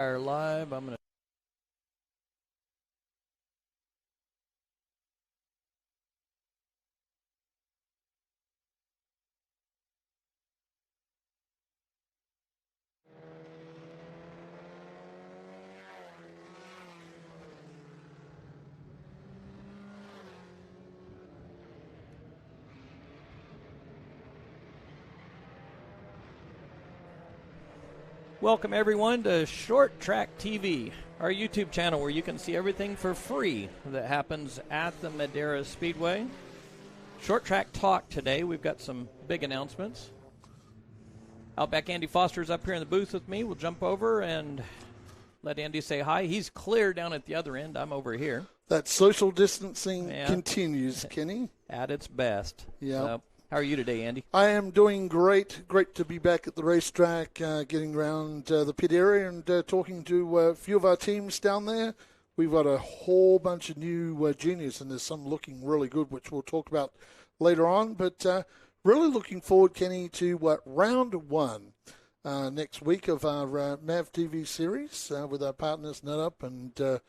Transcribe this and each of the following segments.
Live. I'm going to. Welcome, everyone, to Short Track TV, our YouTube channel where you can see everything for free that happens at the Madera Speedway. Short Track Talk today. We've got some big announcements. Outback Andy Foster's up here in the booth with me. We'll jump over and let Andy say hi. He's clear down at the other end. I'm over here. That social distancing continues, Kenny. At its best. Yeah. So, how are you today, Andy? I am doing great. Great to be back at the racetrack, getting around the pit area and talking to a few of our teams down there. We've got a whole bunch of new juniors, and there's some looking really good, which we'll talk about later on. But really looking forward, Kenny, to round one next week of our MAV TV series with our partners NetUp and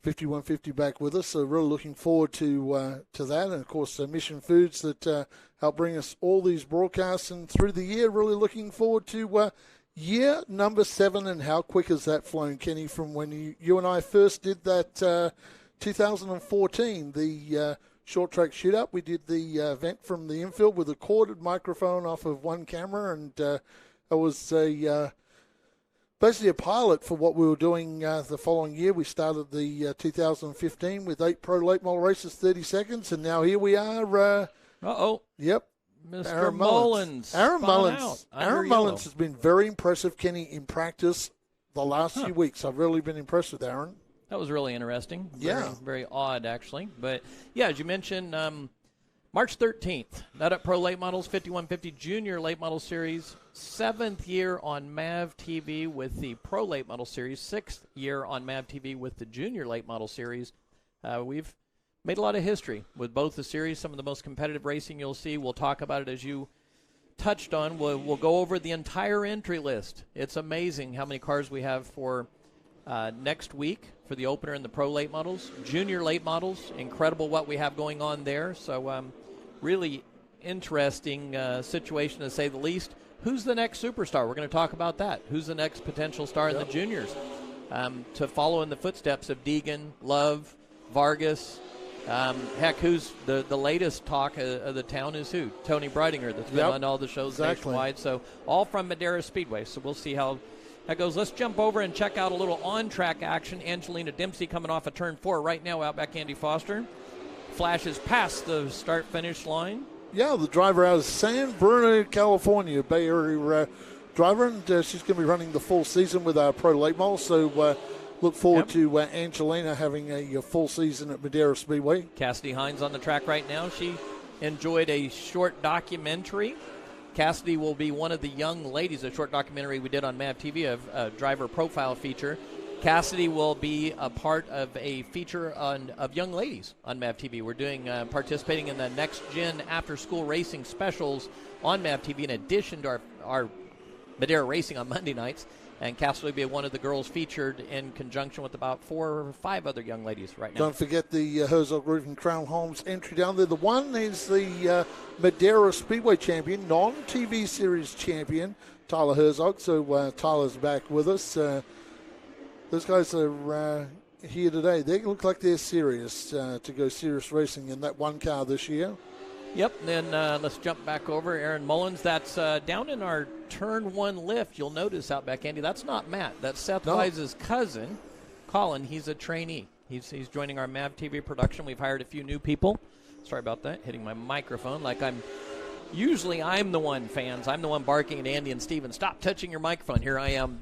5150 back with us. So really looking forward to that. And, of course, Mission Foods that help bring us all these broadcasts. And through the year, really looking forward to year number 7. And how quick has that flown, Kenny, from when you and I first did that 2014, the short track shootout. We did the event from the infield with a corded microphone off of one camera. And it was basically a pilot for what we were doing the following year. We started the 2015 with 8 pro late model races, 30 seconds, and now here we are. Yep. Mr. Aaron Mullins. Aaron Mullins Yellow. has been very impressive, Kenny, in practice the last few weeks. I've really been impressed with Aaron. That was really interesting. Yeah. Very, very odd, actually. But, yeah, as you mentioned, March 13th, NetUp Pro Late Models 5150 Junior Late Model Series, 7th year on MAV TV with the Pro Late Model Series, 6th year on MAV TV with the Junior Late Model Series. We've made a lot of history with both the series, some of the most competitive racing you'll see. We'll talk about it as you touched on. We'll go over the entire entry list. It's amazing how many cars we have for next week for the opener and the Pro Late Models. Junior Late Models, incredible what we have going on there. So really interesting situation to say the least. Who's the next superstar? We're going to talk about that. Who's the next potential star in the juniors to follow in the footsteps of Deegan, Love, Vargas. Heck, who's the latest talk of the town is who? Tony Breidinger that's been on all the shows nationwide. So all from Madera Speedway. So we'll see how that goes. Let's jump over and check out a little on-track action. Angelina Dempsey coming off of turn 4 right now, Outback Andy Foster. Flashes past the start-finish line. Yeah, the driver out of San Bruno, California, Bay Area driver, and she's going to be running the full season with our Pro Late Model. So look forward to Angelina having a full season at Madera Speedway. Cassidy Hines on the track right now. She enjoyed a short documentary. Cassidy will be one of the young ladies, a short documentary we did on MAV TV, a driver profile feature. Cassidy will be a part of a feature of young ladies on MAV TV. We're doing participating in the Next Gen After School Racing specials on MAV TV in addition to our Madera Racing on Monday nights. And Cassidy will be one of the girls featured in conjunction with about 4 or 5 other young ladies right now. Don't forget the Herzog Roofing Crown Homes entry down there. The one is the Madera Speedway champion, non-TV series champion, Tyler Herzog. So Tyler's back with us. Those guys are here today. They look like they're serious to go serious racing in that one car this year. Yep, then let's jump back over. Aaron Mullins, that's down in our turn 1 lift. You'll notice Outback Andy, that's not Matt. That's Seth Wise's cousin, Colin. He's a trainee. He's joining our MAV TV production. We've hired a few new people. Sorry about that, hitting my microphone like I'm the one, fans. I'm the one barking at Andy and Steven, stop touching your microphone. Here I am,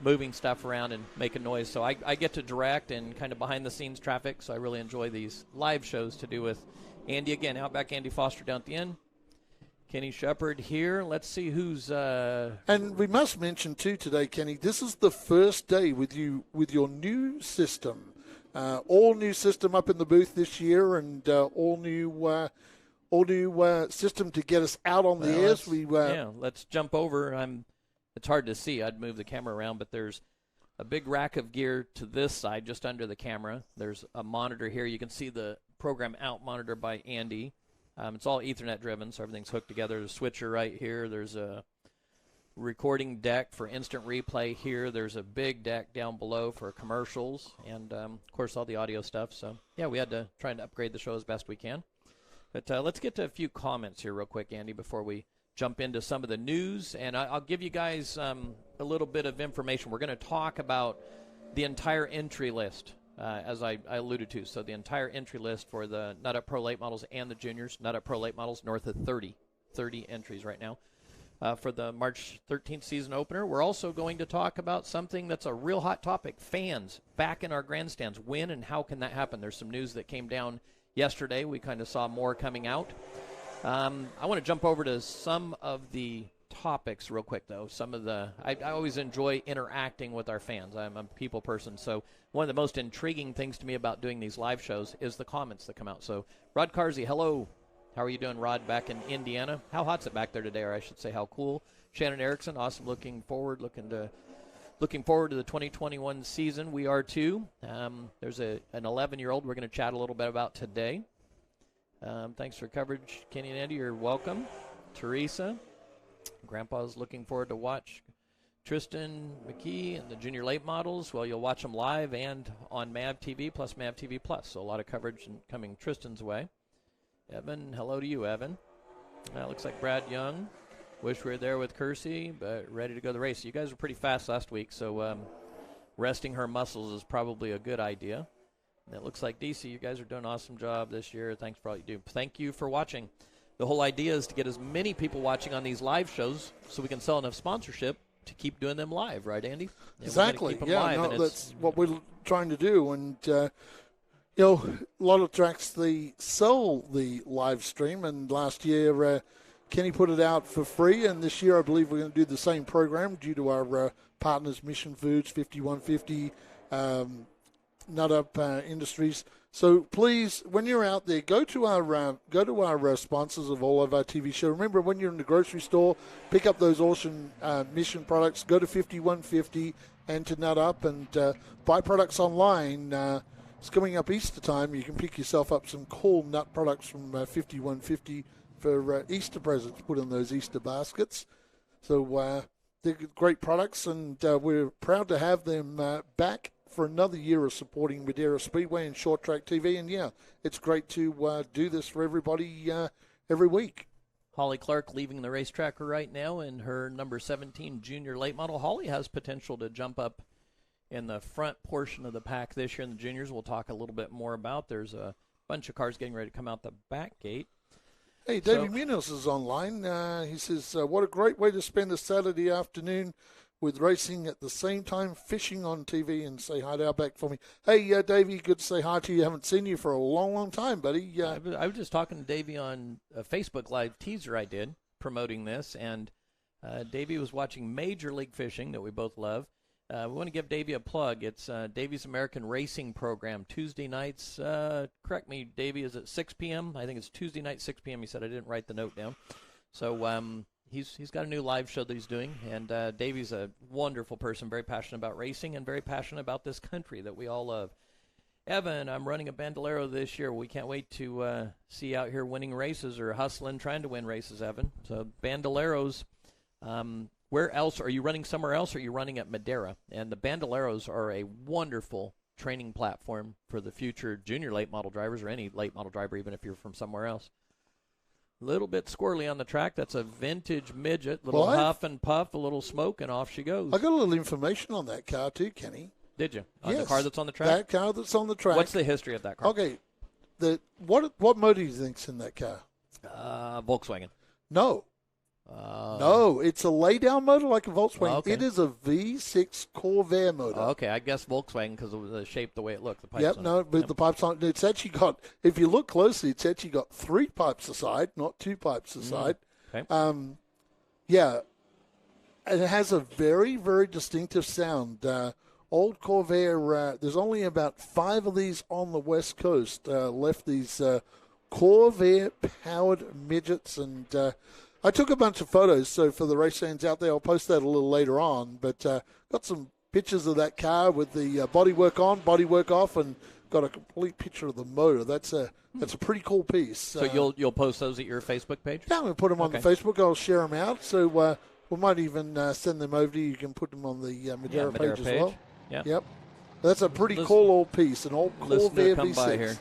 moving stuff around and making noise. So I get to direct and kind of behind-the-scenes traffic, so I really enjoy these live shows to do with Andy again. Outback Andy Foster down at the end. Kenny Shepard here. Let's see who's... And we must mention, too, today, Kenny, this is the first day with your new system. All new system up in the booth this year, and all new system to get us out on the airs. Let's jump over. It's hard to see. I'd move the camera around, but there's a big rack of gear to this side, just under the camera. There's a monitor here. You can see the program out monitor by Andy. It's all Ethernet driven, so everything's hooked together. There's a switcher right here. There's a recording deck for instant replay here. There's a big deck down below for commercials, and of course all the audio stuff. So yeah, we had to try and upgrade the show as best we can. But let's get to a few comments here real quick, Andy, before we jump into some of the news. And I'll give you guys a little bit of information. We're going to talk about the entire entry list, as I alluded to. So the entire entry list for the Nut Up Pro Late Models and the Juniors. Nut Up Pro Late Models north of 30 entries right now for the March 13th season opener. We're also going to talk about something that's a real hot topic, fans back in our grandstands. When and how can that happen? There's some news that came down yesterday. We kind of saw more coming out. I want to jump over to some of the topics real quick, though. I always enjoy interacting with our fans. I'm a people person, so one of the most intriguing things to me about doing these live shows is the comments that come out. So, Rod Carsey, hello. How are you doing, Rod, back in Indiana? How hot's it back there today, or I should say how cool? Shannon Erickson, awesome. Looking forward to the 2021 season. We are, too. There's an 11-year-old we're going to chat a little bit about today. Thanks for coverage, Kenny and Andy. You're welcome. Teresa, Grandpa's looking forward to watch Tristan McKee and the Junior Late Models. Well, you'll watch them live and on MAV TV plus MAV TV plus. So a lot of coverage coming Tristan's way. Evan, hello to you, Evan. Looks like Brad Young. Wish we were there with Kersey, but ready to go to the race. You guys were pretty fast last week, so resting her muscles is probably a good idea. And it looks like, DC, you guys are doing an awesome job this year. Thanks for all you do. Thank you for watching. The whole idea is to get as many people watching on these live shows so we can sell enough sponsorship to keep doing them live, right, Andy? And exactly. That's what we're trying to do. And, a lot of tracks, they sell the live stream. And last year, Kenny put it out for free. And this year, I believe we're going to do the same program due to our partners, Mission Foods, 5150, Nut Up Industries. So please, when you're out there, go to our sponsors of all of our TV show. Remember, when you're in the grocery store, pick up those awesome Mission products. Go to 5150 and to Nut Up and buy products online. It's coming up Easter time. You can pick yourself up some cool nut products from 5150 for Easter presents. Put in those Easter baskets. So they're great products, and we're proud to have them back for another year of supporting Madera Speedway and Short Track TV. And, yeah, it's great to do this for everybody every week. Holly Clark leaving the racetrack right now in her number 17 Junior Late Model. Holly has potential to jump up in the front portion of the pack this year in the juniors. We'll talk a little bit more about. There's a bunch of cars getting ready to come out the back gate. Hey, David Munoz is online. He says, what a great way to spend a Saturday afternoon with racing at the same time, fishing on TV, and say hi to Outback for me. Hey, Davey, good to say hi to you. Haven't seen you for a long, long time, buddy. I was just talking to Davey on a Facebook Live teaser I did promoting this, and Davey was watching Major League Fishing that we both love. We want to give Davey a plug. It's Davey's American Racing Program, Tuesday nights. Correct me, Davey, is it 6 p.m.? I think it's Tuesday night, 6 p.m. He said I didn't write the note down. So he's got a new live show that he's doing, and Davey's a wonderful person, very passionate about racing and very passionate about this country that we all love. Evan, I'm running a Bandolero this year. We can't wait to see you out here winning races or hustling, trying to win races, Evan. So Bandoleros, where else? Are you running somewhere else, or are you running at Madera? And the Bandoleros are a wonderful training platform for the future junior late model drivers or any late model driver, even if you're from somewhere else. A little bit squirrely on the track. That's a vintage midget. Little huff and puff, a little smoke, and off she goes. I got a little information on that car too, Kenny. Did you? Yes, on the car that's on the track? That car that's on the track. What's the history of that car? Okay. What motor do you think's in that car? Volkswagen. No. No, it's a lay-down motor like a Volkswagen. Okay. It is a V6 Corvair motor. Okay, I guess Volkswagen because of the shape, the way it looked. The pipes yep, no, but the pipes on it's actually got, if you look closely, it's actually got 3 pipes aside, not 2 pipes aside. Okay. Yeah, and it has a very, very distinctive sound. Old Corvair, there's only about 5 of these on the West Coast left, these Corvair-powered midgets, and I took a bunch of photos, so for the race fans out there, I'll post that a little later on, but got some pictures of that car with the bodywork on, bodywork off, and got a complete picture of the motor. That's a pretty cool piece. So you'll post those at your Facebook page? Yeah, I'm going to put them on the Facebook. I'll share them out. So we might even send them over to you. You can put them on the Madera page as well. Yeah. Yep. That's a pretty cool old piece, an old Corvair come V6. by here.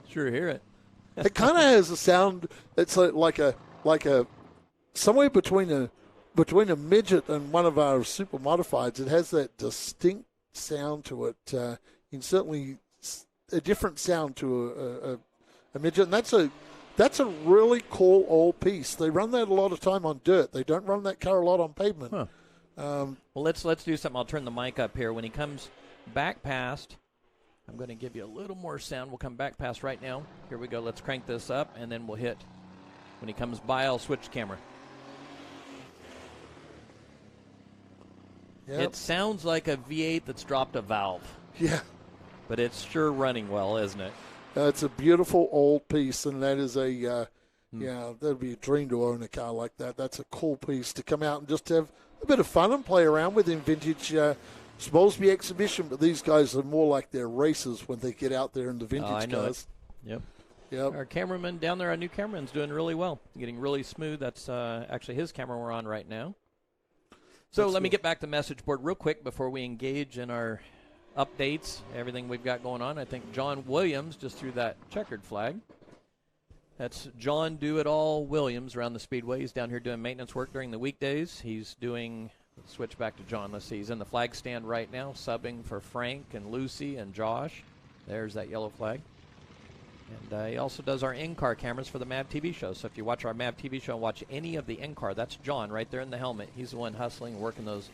Sure hear it. It kind of has a sound. It's like a somewhere between a midget and one of our super modifieds. It has that distinct sound to it. And certainly a different sound to a midget, and that's a really cool old piece. They run that a lot of time on dirt. They don't run that car a lot on pavement. Huh. Well, let's do something. I'll turn the mic up here. When he comes back past, I'm going to give you a little more sound. We'll come back past right now. Here we go. Let's crank this up, and then we'll hit. When he comes by, I'll switch camera. Yep. It sounds like a V8 that's dropped a valve. Yeah. But it's sure running well, isn't it? It's a beautiful old piece, and that is that'd be a dream to own a car like that. That's a cool piece to come out and just have a bit of fun and play around with in vintage. Supposed to be exhibition, but these guys are more like their racers when they get out there in the vintage cars. Yep. Yep. Our cameraman down there, our new cameraman's doing really well, getting really smooth. That's actually his camera we're on right now. So let me get back to the message board real quick before we engage in our updates, everything we've got going on. I think John Williams just threw that checkered flag. That's John Do-It-All Williams around the Speedway. He's down here doing maintenance work during the weekdays. He's doing, switch back to John. Let's see, he's in the flag stand right now, subbing for Frank and Lucy and Josh. There's that yellow flag. And he also does our in-car cameras for the MAV TV show. So if you watch our MAV TV show and watch any of the in-car, that's John right there in the helmet. He's the one hustling and working those.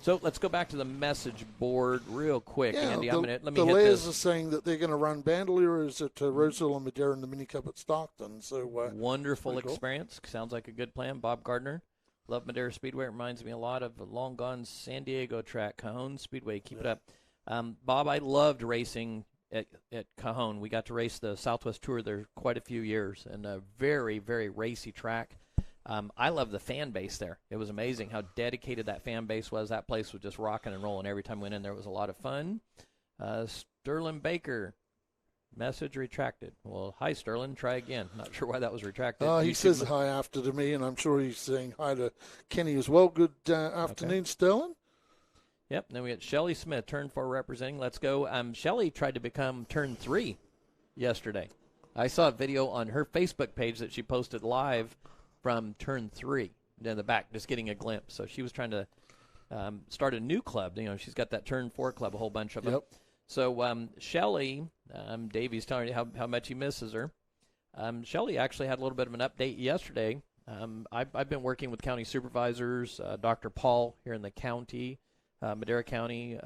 So let's go back to the message board real quick, Andy. Let me hit this. The layers are saying that they're going to run bandoliers at Roseville and Madera and the Mini Cup at Stockton. So wonderful experience. Cool. Sounds like a good plan. Bob Gardner, love Madera Speedway. It reminds me a lot of the long gone San Diego track, Cajon Speedway. Keep it up, Bob. I loved racing at Cajon. We got to race the Southwest Tour there quite a few years, and a very, very racy track. I love the fan base there. It was amazing how dedicated that fan base was. That place was just rocking and rolling. Every time we went in there, it was a lot of fun. Sterling Baker, message retracted. Well, hi, Sterling. Try again. Not sure why that was retracted. He says hi after to me, and I'm sure he's saying hi to Kenny as well. Good afternoon, okay. Sterling. Yep. Then we got Shelly Smith, Turn 4 representing. Let's go. Shelly tried to become Turn 3 yesterday. I saw a video on her Facebook page that she posted live from Turn 3 in the back, just getting a glimpse. So she was trying to start a new club. You know, she's got that Turn 4 club, a whole bunch of them. Yep. So Shelly, Davey's telling you how much he misses her. Shelly actually had a little bit of an update yesterday. I've been working with county supervisors, Dr. Paul here in the county, Madera County,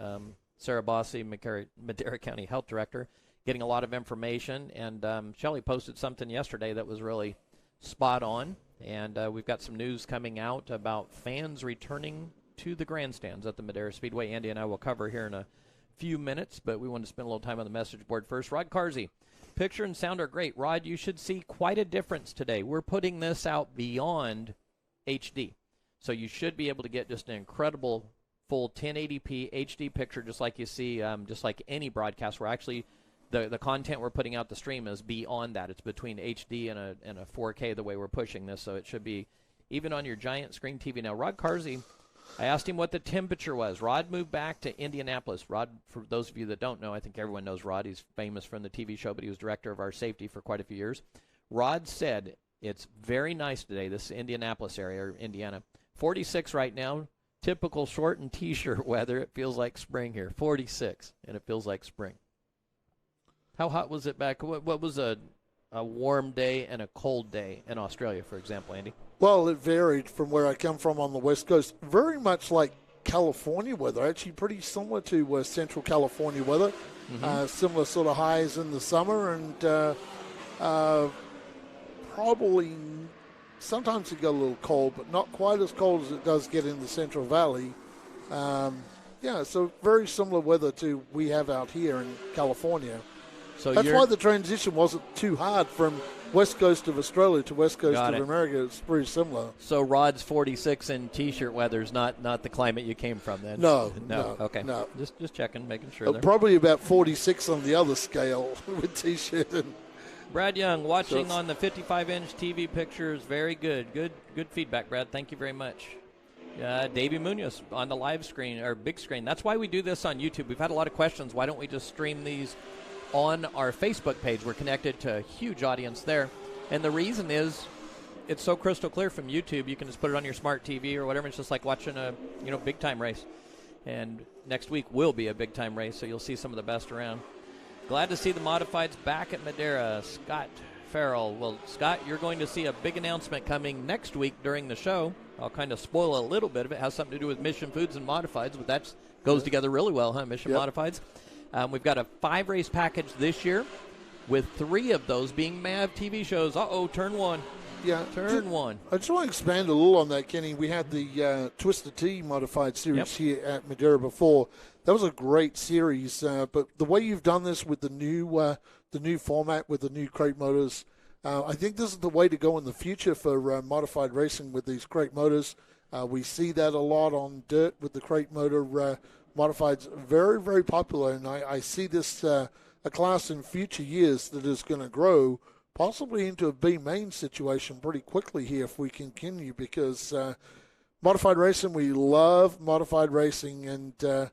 Sarah Bossi, Madera County Health Director, getting a lot of information. And Shelly posted something yesterday that was really spot on. And we've got some news coming out about fans returning to the grandstands at the Madera Speedway. Andy and I will cover here in a few minutes, but we want to spend a little time on the message board first. Rod Carsey, picture and sound are great. Rod, you should see quite a difference today. We're putting this out beyond HD, so you should be able to get just an incredible full 1080p HD picture, just like you see, just like any broadcast. We're actually the content we're putting out the stream is beyond that. It's between HD and a 4K the way we're pushing this, so it should be even on your giant screen TV. Now, Rod Carsey, I asked him what the temperature was. Rod moved back to Indianapolis. Rod, for those of you that don't know, I think everyone knows Rod. He's famous from the TV show, but he was director of our safety for quite a few years. Rod said it's very nice today, this Indianapolis area, or Indiana. 46 right now, typical short and T-shirt weather. It feels like spring here. 46, and it feels like spring. How hot was it back? What was a warm day and a cold day in Australia, for example, Andy? Well, it varied from where I come from on the West Coast. Very much like California weather, actually pretty similar to Central California weather. Mm-hmm. Similar sort of highs in the summer, and probably sometimes it got a little cold, but not quite as cold as it does get in the Central Valley. So very similar weather to we have out here in California. So that's why the transition wasn't too hard from West Coast of Australia to West Coast of America. It's pretty similar. So Rod's 46 in T-shirt weather is not the climate you came from then? No. Okay. No. Just checking, making sure. Probably about 46 on the other scale with T-shirt. Brad Young watching on the 55-inch TV pictures. Very good. Good feedback, Brad. Thank you very much. Davey Munoz on the live screen or big screen. That's why we do this on YouTube. We've had a lot of questions. Why don't we just stream these on our Facebook page? We're connected to a huge audience there. And the reason is it's so crystal clear from YouTube. You can just put it on your smart TV or whatever. It's just like watching a big-time race. And next week will be a big-time race, so you'll see some of the best around. Glad to see the modifieds back at Madera. Scott Farrell. Well, Scott, you're going to see a big announcement coming next week during the show. I'll kind of spoil a little bit of it. It has something to do with Mission Foods and Modifieds, but that goes together really well, huh, Mission Modifieds? We've got a 5-race package this year with 3 of those being MAV TV shows. Turn 1. Yeah. Turn 1. I just want to expand a little on that, Kenny. We had the Twisted Tea Modified series here at Madera before. That was a great series, but the way you've done this with the new format with the new crate motors, I think this is the way to go in the future for modified racing with these crate motors. We see that a lot on dirt with the crate motor modifieds. Very, very popular, and I see this a class in future years that is going to grow possibly into a B main situation pretty quickly here if we continue, because modified racing, we love modified racing, and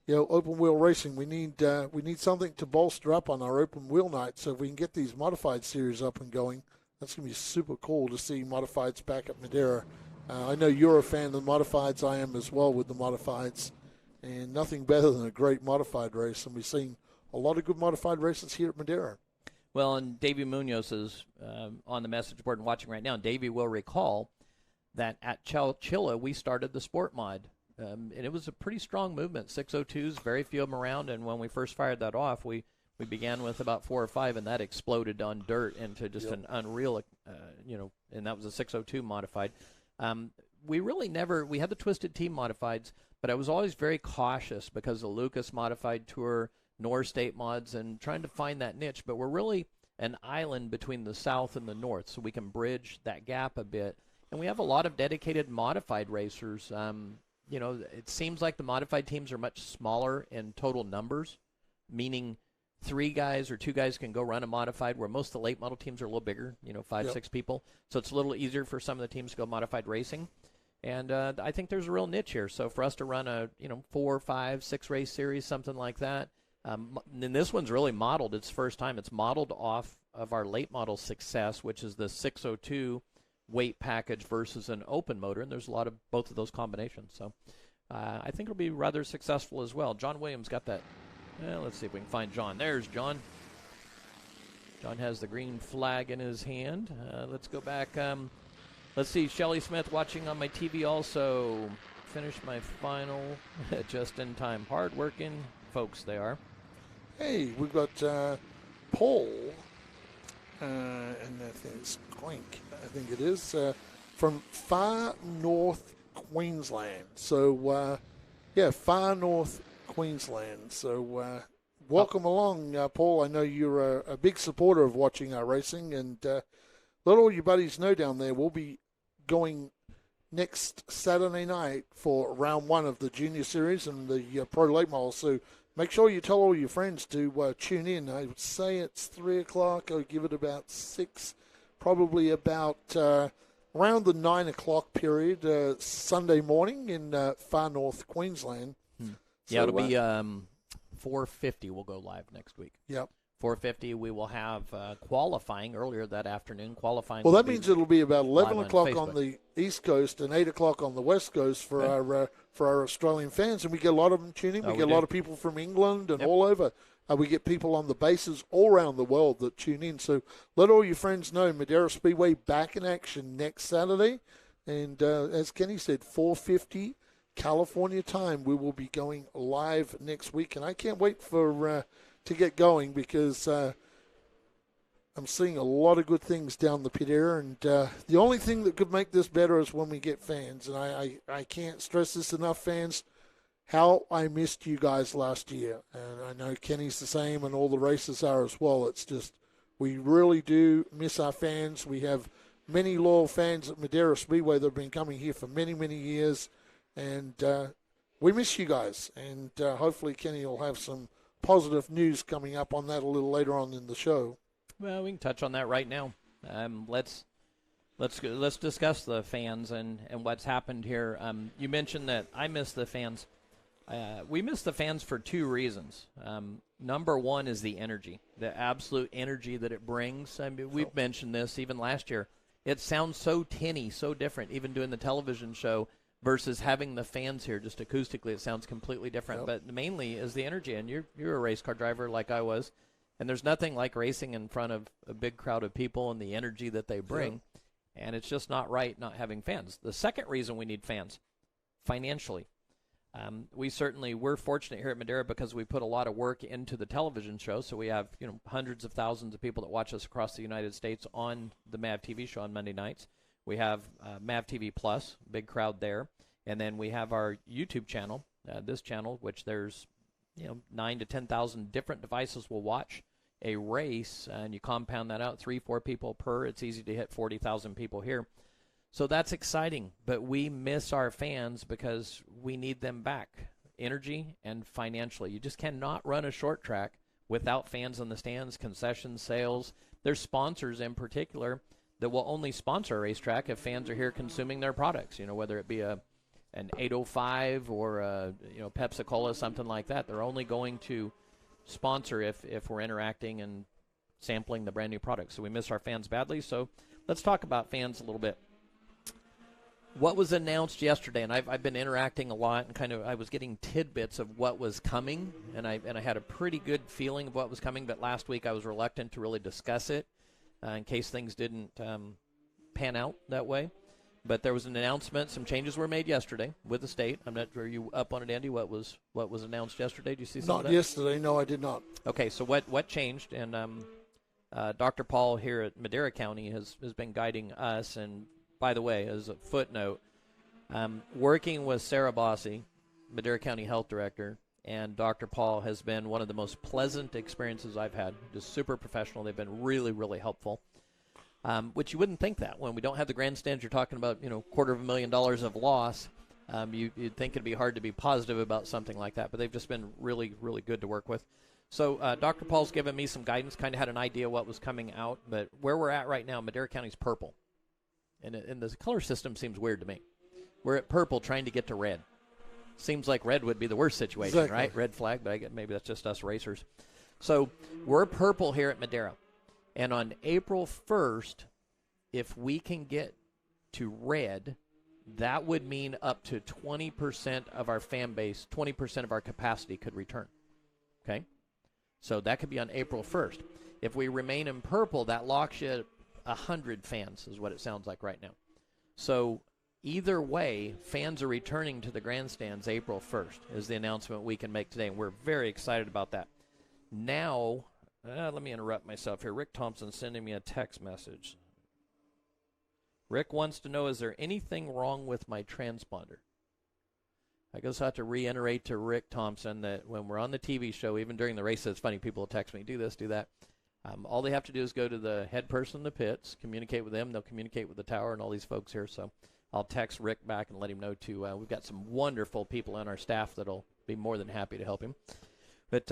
open wheel racing, we need something to bolster up on our open wheel night. So if we can get these modified series up and going, that's going to be super cool to see modifieds back at Madera. I know you're a fan of the modifieds. I am as well with the modifieds, and nothing better than a great modified race. And we've seen a lot of good modified races here at Madera. Well, and Davey Munoz is on the message board and watching right now. Davey will recall that at Chowchilla we started the sport mod. And it was a pretty strong movement, 602s, very few of them around. And when we first fired that off, we began with about 4 or 5, and that exploded on dirt into just an unreal, and that was a 602 modified. We had the Twisted Tea modifieds, but I was always very cautious because of the Lucas Modified Tour, North State mods, and trying to find that niche. But we're really an island between the South and the North, so we can bridge that gap a bit. And we have a lot of dedicated modified racers. It seems like the modified teams are much smaller in total numbers, meaning 3 guys or 2 guys can go run a modified, where most of the late model teams are a little bigger, 5, 6 people. So it's a little easier for some of the teams to go modified racing. And I think there's a real niche here. So for us to run a 4, 5, 6 race series, something like that, and this one's really modeled. It's the first time it's modeled off of our late model success, which is the 602 weight package versus an open motor, and there's a lot of both of those combinations. So I think it'll be rather successful as well. John Williams got that. Let's see if we can find John. There's John. John has the green flag in his hand. Let's go back. Let's see. Shelly Smith watching on my TV also. Finished my final just in time. Hard-working folks they are. Hey, we've got Paul, and I think it's Clink. I think it is, from far north Queensland. So, far north Queensland. So, welcome along, Paul. I know you're a big supporter of watching our racing, and let all your buddies know down there, we'll be going next Saturday night for round 1 of the Junior Series and the Pro Late Model. So, make sure you tell all your friends to tune in. I would say it's 3 o'clock. I'll give it about 6. Probably about around the 9 o'clock period, Sunday morning in far north Queensland. Yeah, it'll be 4:50. We'll go live next week. Yep. 4:50. We will have qualifying earlier that afternoon. Qualifying. Well, that means it'll be about 11 o'clock on the East Coast and 8 o'clock on the West Coast for our Australian fans, and we get a lot of them tuning. We get a lot of people from England and all over. We get people on the bases all around the world that tune in. So let all your friends know Madera Speedway back in action next Saturday. And as Kenny said, 4:50 California time, we will be going live next week. And I can't wait for to get going because I'm seeing a lot of good things down the pit area. And the only thing that could make this better is when we get fans. And I can't stress this enough, fans. how I missed you guys last year. And I know Kenny's the same, and all the races are as well. It's just, we really do miss our fans. We have many loyal fans at Madera Speedway that have been coming here for many, many years. And we miss you guys. And hopefully Kenny will have some positive news coming up on that a little later on in the show. Well, we can touch on that right now. Let's discuss the fans and what's happened here. You mentioned that I miss the fans. We miss the fans for two reasons. Number one is the energy, the absolute energy that it brings. I mean, we've mentioned this even last year. It sounds so tinny, so different, even doing the television show versus having the fans here. Just acoustically, it sounds completely different. But mainly is the energy, and you're a race car driver like I was, and there's nothing like racing in front of a big crowd of people and the energy that they bring, and it's just not right not having fans. The second reason we need fans, financially. We're fortunate here at Madera because we put a lot of work into the television show. So we have, hundreds of thousands of people that watch us across the United States on the MAV TV show on Monday nights. We have MAV TV Plus, big crowd there. And then we have our YouTube channel, this channel, which there's, 9 to 10,000 different devices will watch a race. And you compound that out, 3-4 people per. It's easy to hit 40,000 people here. So that's exciting, but we miss our fans because we need them back, energy and financially. You just cannot run a short track without fans in the stands, concession sales. There's sponsors in particular that will only sponsor a racetrack if fans are here consuming their products, whether it be an 805 or a Pepsi-Cola, something like that. They're only going to sponsor if we're interacting and sampling the brand new products. So we miss our fans badly. So let's talk about fans a little bit. What was announced yesterday, and I've been interacting a lot, and I was getting tidbits of what was coming, and I had a pretty good feeling of what was coming, but last week I was reluctant to really discuss it in case things didn't pan out that way. But there was an announcement. Some changes were made yesterday with the state. I'm not sure, are you up on it, Andy? What was announced yesterday? Did you see some of that? Not yesterday. No, I did not. Okay, so what changed? And Dr. Paul here at Madera County has been guiding us. And by the way, as a footnote, working with Sarah Bossi, Madera County Health Director, and Dr. Paul has been one of the most pleasant experiences I've had. Just super professional. They've been really, really helpful. Which you wouldn't think that when we don't have the grandstands. You're talking about $250,000 of loss. You'd think it'd be hard to be positive about something like that, but they've just been really, really good to work with. So Dr. Paul's given me some guidance. Kind of had an idea what was coming out, but where we're at right now, Madera County's purple. And the color system seems weird to me. We're at purple trying to get to red. Seems like red would be the worst situation, exactly. Right? Red flag, but I guess maybe that's just us racers. So we're purple here at Madera. And on April 1st, if we can get to red, that would mean up to 20% of our fan base, 20% of our capacity could return. Okay? So that could be on April 1st. If we remain in purple, that locks you at 100 fans is what it sounds like right now. So either way, fans are returning to the grandstands April 1st is the announcement we can make today, and we're very excited about that. Now, let me interrupt myself here. Rick Thompson sending me a text message. Rick wants to know, is there anything wrong with my transponder? I guess I have to reiterate to Rick Thompson that when we're on the TV show, even during the races, it's funny, people will text me, do this, do that. All they have to do is go to the head person in the pits, communicate with them. They'll communicate with the tower and all these folks here. So I'll text Rick back and let him know, too. We've got some wonderful people on our staff that'll be more than happy to help him. But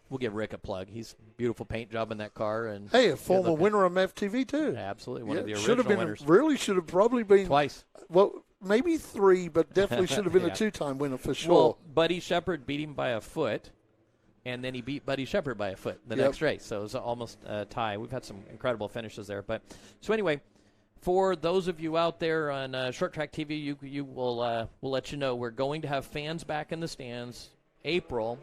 we'll give Rick a plug. He's a beautiful paint job in that car. And hey, a former winner on MAV-TV, too. Absolutely, one of the original winners. Really should have probably been. Twice. Well, maybe 3, but definitely should have been a 2-time winner for sure. Well, Buddy Shepard beat him by a foot. And then he beat Buddy Shepard by a foot the next race. So it was almost a tie. We've had some incredible finishes there. But so anyway, for those of you out there on Short Track TV, we'll let you know we're going to have fans back in the stands April.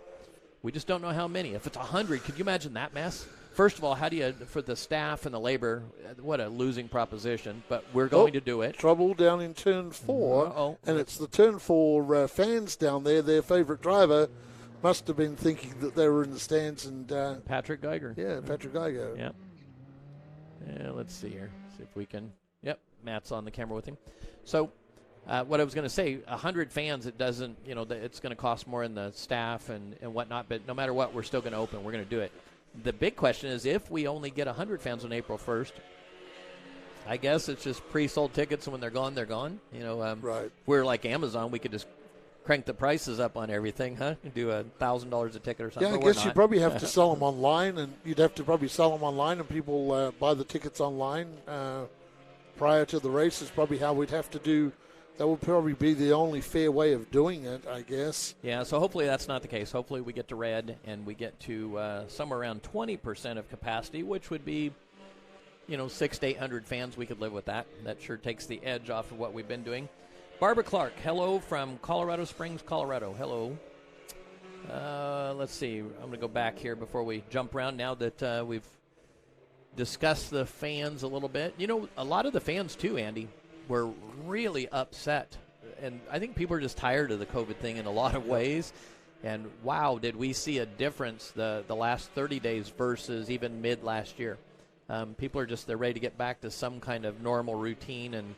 We just don't know how many. If it's 100, could you imagine that mess? First of all, how do you, for the staff and the labor, what a losing proposition. But we're going to do it. Trouble down in Turn 4. And it's the Turn 4 fans down there, their favorite driver. Must have been thinking that they were in the stands. And Patrick Geiger. Yeah, Patrick Geiger. Yeah. Yeah, let's see here. See if we can. Yep, Matt's on the camera with him. So what I was going to say, 100 fans, it doesn't, it's going to cost more in the staff and whatnot, but no matter what, we're still going to open. We're going to do it. The big question is if we only get 100 fans on April 1st, I guess it's just pre-sold tickets, and when they're gone, they're gone. Right. We're like Amazon. We could just crank the prices up on everything, huh? Do $1,000 a ticket or something. Yeah, I guess you probably have to sell them online, and you'd have to probably sell them online, and people buy the tickets online prior to the race is probably how we'd have to do. That would probably be the only fair way of doing it, I guess. Yeah, so hopefully that's not the case. Hopefully we get to red and we get to somewhere around 20% of capacity, which would be, 600 to 800 fans. We could live with that. That sure takes the edge off of what we've been doing. Barbara Clark, hello from Colorado Springs, Colorado. Hello. Let's see. I'm going to go back here before we jump around now that we've discussed the fans a little bit. A lot of the fans, too, Andy, were really upset. And I think people are just tired of the COVID thing in a lot of ways. And, wow, did we see a difference the last 30 days versus even mid last year. People are they're ready to get back to some kind of normal routine. And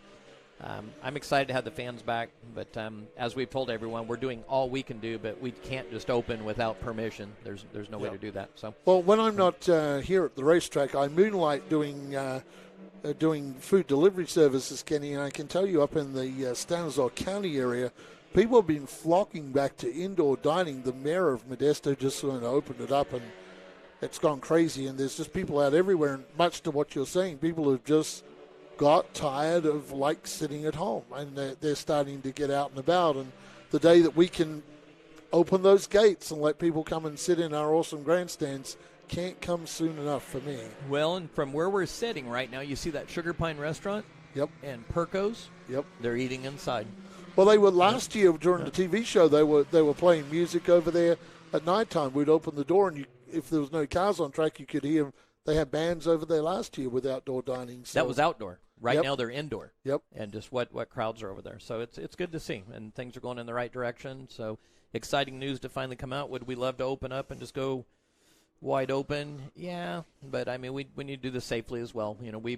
I'm excited to have the fans back. But as we've told everyone, we're doing all we can do, but we can't just open without permission. There's no way to do that. So, well, when I'm not here at the racetrack, I moonlight doing food delivery services, Kenny, and I can tell you up in the Stanislaus County area, people have been flocking back to indoor dining. The mayor of Modesto just opened it up, and it's gone crazy, and there's just people out everywhere, and much to what you're saying, people have just got tired of, sitting at home, and they're starting to get out and about, and the day that we can open those gates and let people come and sit in our awesome grandstands can't come soon enough for me. Well, and from where we're sitting right now, you see that Sugar Pine restaurant? Yep. And Perco's? Yep. They're eating inside. Well, they were last year during the TV show. They were playing music over there at nighttime. We'd open the door, and if there was no cars on track, you could hear them. They had bands over there last year with outdoor dining. So. That was outdoor. Right Yep. now they're indoor. Yep. And just what crowds are over there. So it's good to see, and things are going in the right direction. So exciting news to finally come out. Would we love to open up and just go wide open? Yeah, but I mean we need to do this safely as well.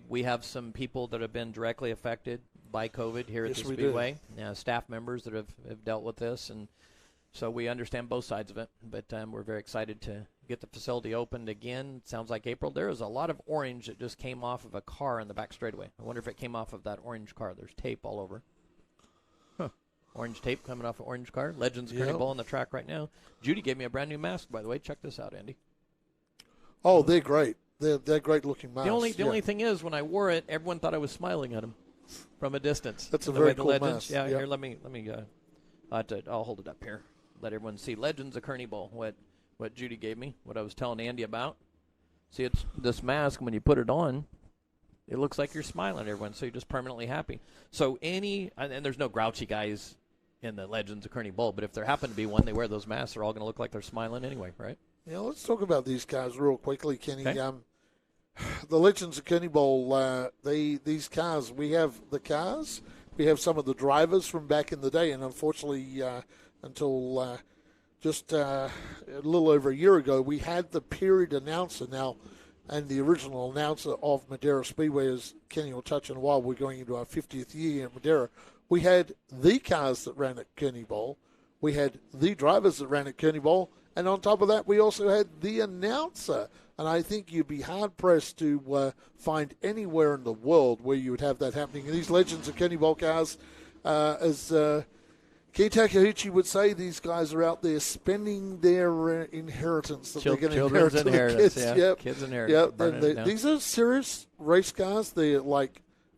We have some people that have been directly affected by COVID here at the Speedway. Staff members that have dealt with this, and so we understand both sides of it. But we're very excited to get the facility opened again. Sounds like April. There is a lot of orange that just came off of a car in the back straightaway. I wonder if it came off of that orange car. There's tape all over. Orange tape coming off an orange car. Legends of Kearney Bowl on the track right now. Judy gave me a brand new mask, by the way. Check this out, Andy. Oh, they're great. They're great looking masks. The only thing is, when I wore it, everyone thought I was smiling at them from a distance. That's a very cool mask. Yeah, here, let me. I'll hold it up here. Let everyone see. Legends of Kearney Bowl. What Judy gave me. What I was telling Andy about. See, it's this mask. When you put it on, it looks like you're smiling at everyone. So you're just permanently happy. So and there's no grouchy guys in the Legends of Kearney Bowl, but if there happen to be one, they wear those masks. They're all going to look like they're smiling anyway, right? Yeah, let's talk about these cars real quickly, Kenny. Okay. The Legends of Kearney Bowl, these cars, we have the cars, we have some of the drivers from back in the day, and unfortunately, until just a little over a year ago, we had the period announcer now, and the original announcer of Madera Speedway, as Kenny will touch on in a while, we're going into our 50th year at Madera. We had the cars that ran at Kearney Bowl. We had the drivers that ran at Kearney Bowl. And on top of that, we also had the announcer. And I think you'd be hard-pressed to find anywhere in the world where you would have that happening. And these Legends of Kearney Bowl cars, as Kei Takeuchi would say, these guys are out there spending their inheritance that they're going to inherit to their kids. Yeah. Yep. Kids inheritance. Yep. And these are serious race cars. They're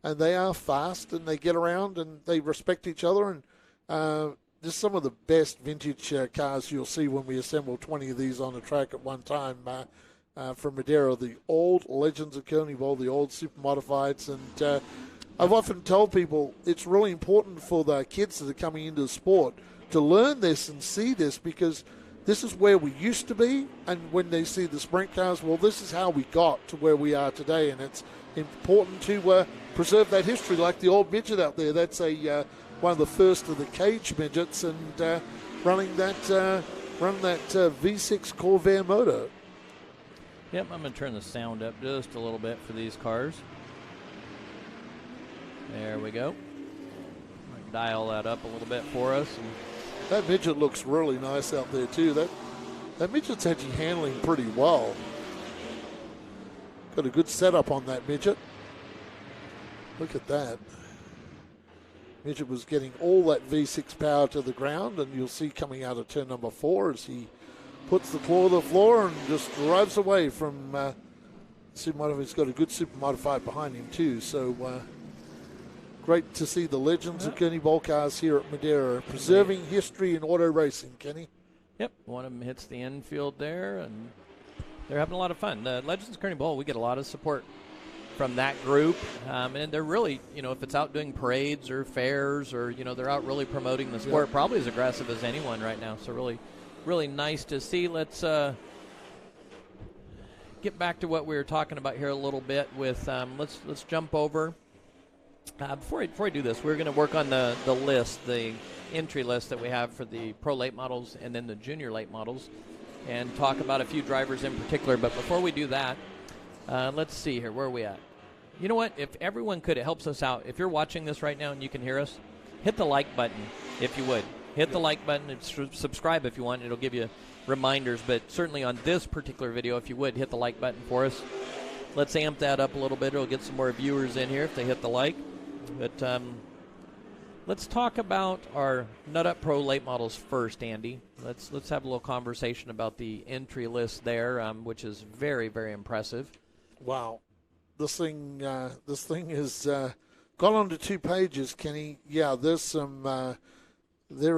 and they are fast, and they get around, and they respect each other. And just some of the best vintage cars you'll see when we assemble 20 of these on a track at one time from Madera. The old Legends of Kearney Bowl, the old super modifieds. And I've often told people it's really important for the kids that are coming into the sport to learn this and see this, because this is where we used to be. And when they see the sprint cars, well, this is how we got to where we are today. And it's important to preserve that history, like the old midget out there. That's one of the first of the cage midgets, and running that V6 Corvair motor. Yep, I'm going to turn the sound up just a little bit for these cars. There we go. dial that up a little bit for us. And that midget looks really nice out there, too. That midget's actually handling pretty well. Got a good setup on that midget. Look at that. Midget was getting all that V6 power to the ground, and you'll see coming out of turn number 4 as he puts the claw to the floor and just drives away from Supermoto. He's got a good Supermoto 5 behind him too, so great to see the legends of Kearney Bowl cars here at Madera, preserving history in auto racing, Kenny. Yep, one of them hits the infield there, and they're having a lot of fun. The Legends of Kearney Bowl, we get a lot of support from that group, and they're really, if it's out doing parades or fairs or, they're out really promoting the sport, probably as aggressive as anyone right now. So really, really nice to see. Let's get back to what we were talking about here a little bit with, let's jump over. Before I do this, we're going to work on the list, the entry list that we have for the pro late models and then the junior late models, and talk about a few drivers in particular. But before we do that, let's see here. Where are we at? You know what? If everyone could, it helps us out. If you're watching this right now and you can hear us, hit the like button if you would. Hit the like button and subscribe if you want. It'll give you reminders. But certainly on this particular video, if you would, hit the like button for us. Let's amp that up a little bit. It'll get some more viewers in here if they hit the like. But let's talk about our Nut Up Pro late models first, Andy. Let's have a little conversation about the entry list there, which is very, very impressive. Wow, this thing has gone on to 2 pages, Kenny. Yeah, there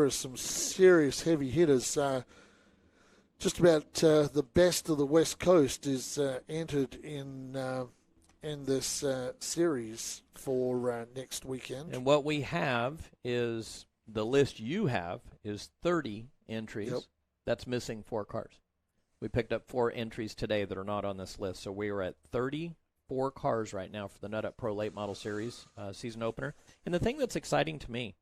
are some serious heavy hitters. Just about the best of the West Coast is entered in this series for next weekend. And what we have is the list you have is 30 entries. Yep. That's missing 4 cars. We picked up 4 entries today that are not on this list. So we are at 34 cars right now for the Nut Up Pro Late Model Series season opener. And the thing that's exciting to me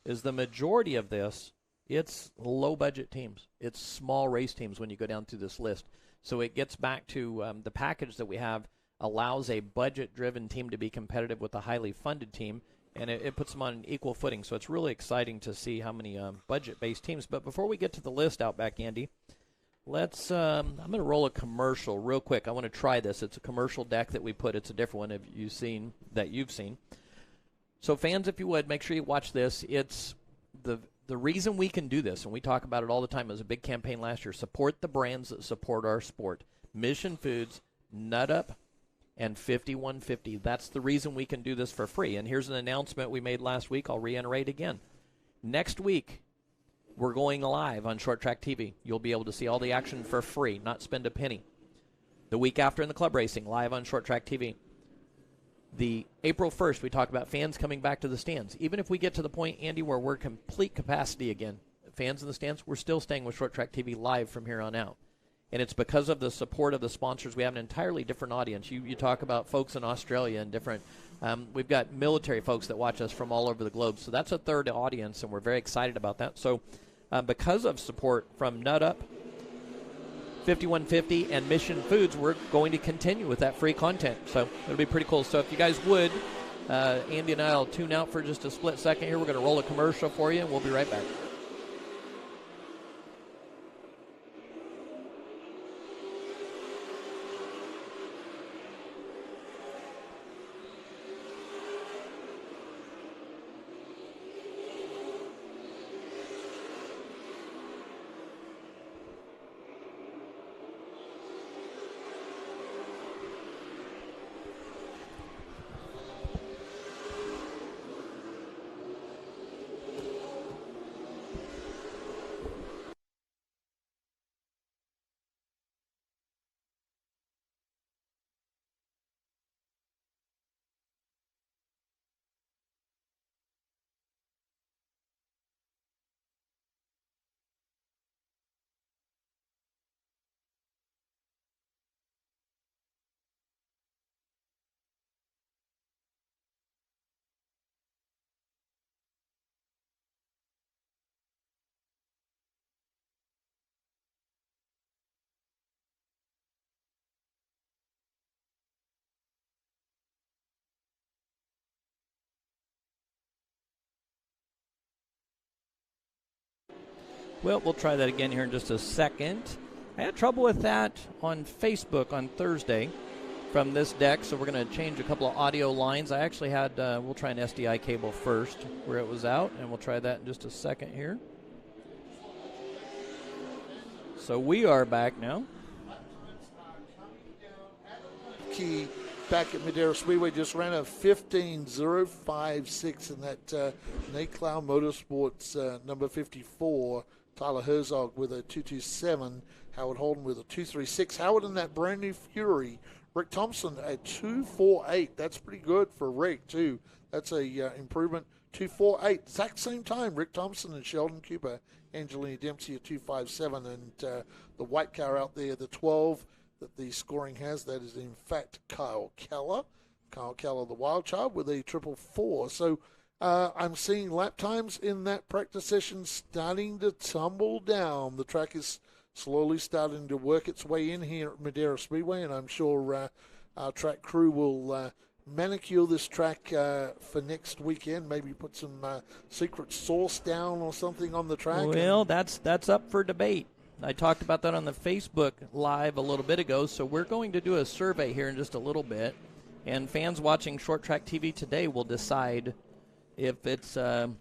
is the majority of this, it's low-budget teams. It's small race teams when you go down through this list. So it gets back to the package that we have allows a budget-driven team to be competitive with a highly funded team, and it puts them on an equal footing. So it's really exciting to see how many budget-based teams. But before we get to the list out back, Andy, let's I'm going to roll a commercial real quick. I want to try this. It's a commercial deck that we put. It's a different one you've seen. So fans, if you would, make sure you watch this. It's the reason we can do this, and we talk about it all the time. It was a big campaign last year. Support the brands that support our sport. Mission Foods, Nut Up, and 5150. That's the reason we can do this for free. And here's an announcement we made last week. I'll reiterate again. Next week, we're going live on Short Track TV. You'll be able to see all the action for free, not spend a penny. The week after in the club racing, live on Short Track TV. The April 1st, we talk about fans coming back to the stands. Even if we get to the point, Andy, where we're complete capacity again, fans in the stands, we're still staying with Short Track TV live from here on out. And it's because of the support of the sponsors. We have an entirely different audience. You talk about folks in Australia and different. We've got military folks that watch us from all over the globe. So that's a third audience, and we're very excited about that. So because of support from Nut Up, 5150, and Mission Foods, we're going to continue with that free content. So it'll be pretty cool. So if you guys would, Andy and I will tune out for just a split second here. We're going to roll a commercial for you, and we'll be right back. Well, we'll try that again here in just a second. I had trouble with that on Facebook on Thursday from this deck, so we're going to change a couple of audio lines. I actually had, we'll try an SDI cable first where it was out, and we'll try that in just a second here. So we are back now. Key back at Madera Speedway just ran a 15.056 in that Nate Cloud Motorsports number 54. Tyler Herzog with a 227. Howard Holden with a 236. Howard in that brand new Fury. Rick Thompson at 248. That's pretty good for Rick, too. That's a improvement. 248. Exact same time. Rick Thompson and Sheldon Cooper. Angelina Dempsey at 257. And the white car out there, the 12 that the scoring has, that is in fact Kyle Keller. Kyle Keller, the wild child, with a 444. So I'm seeing lap times in that practice session starting to tumble down. The track is slowly starting to work its way in here at Madera Speedway, and I'm sure our track crew will manicure this track for next weekend. Maybe put some secret sauce down or something on the track. Well, that's up for debate. I talked about that on the Facebook Live a little bit ago, so we're going to do a survey here in just a little bit, and fans watching Short Track TV today will decide if it's, the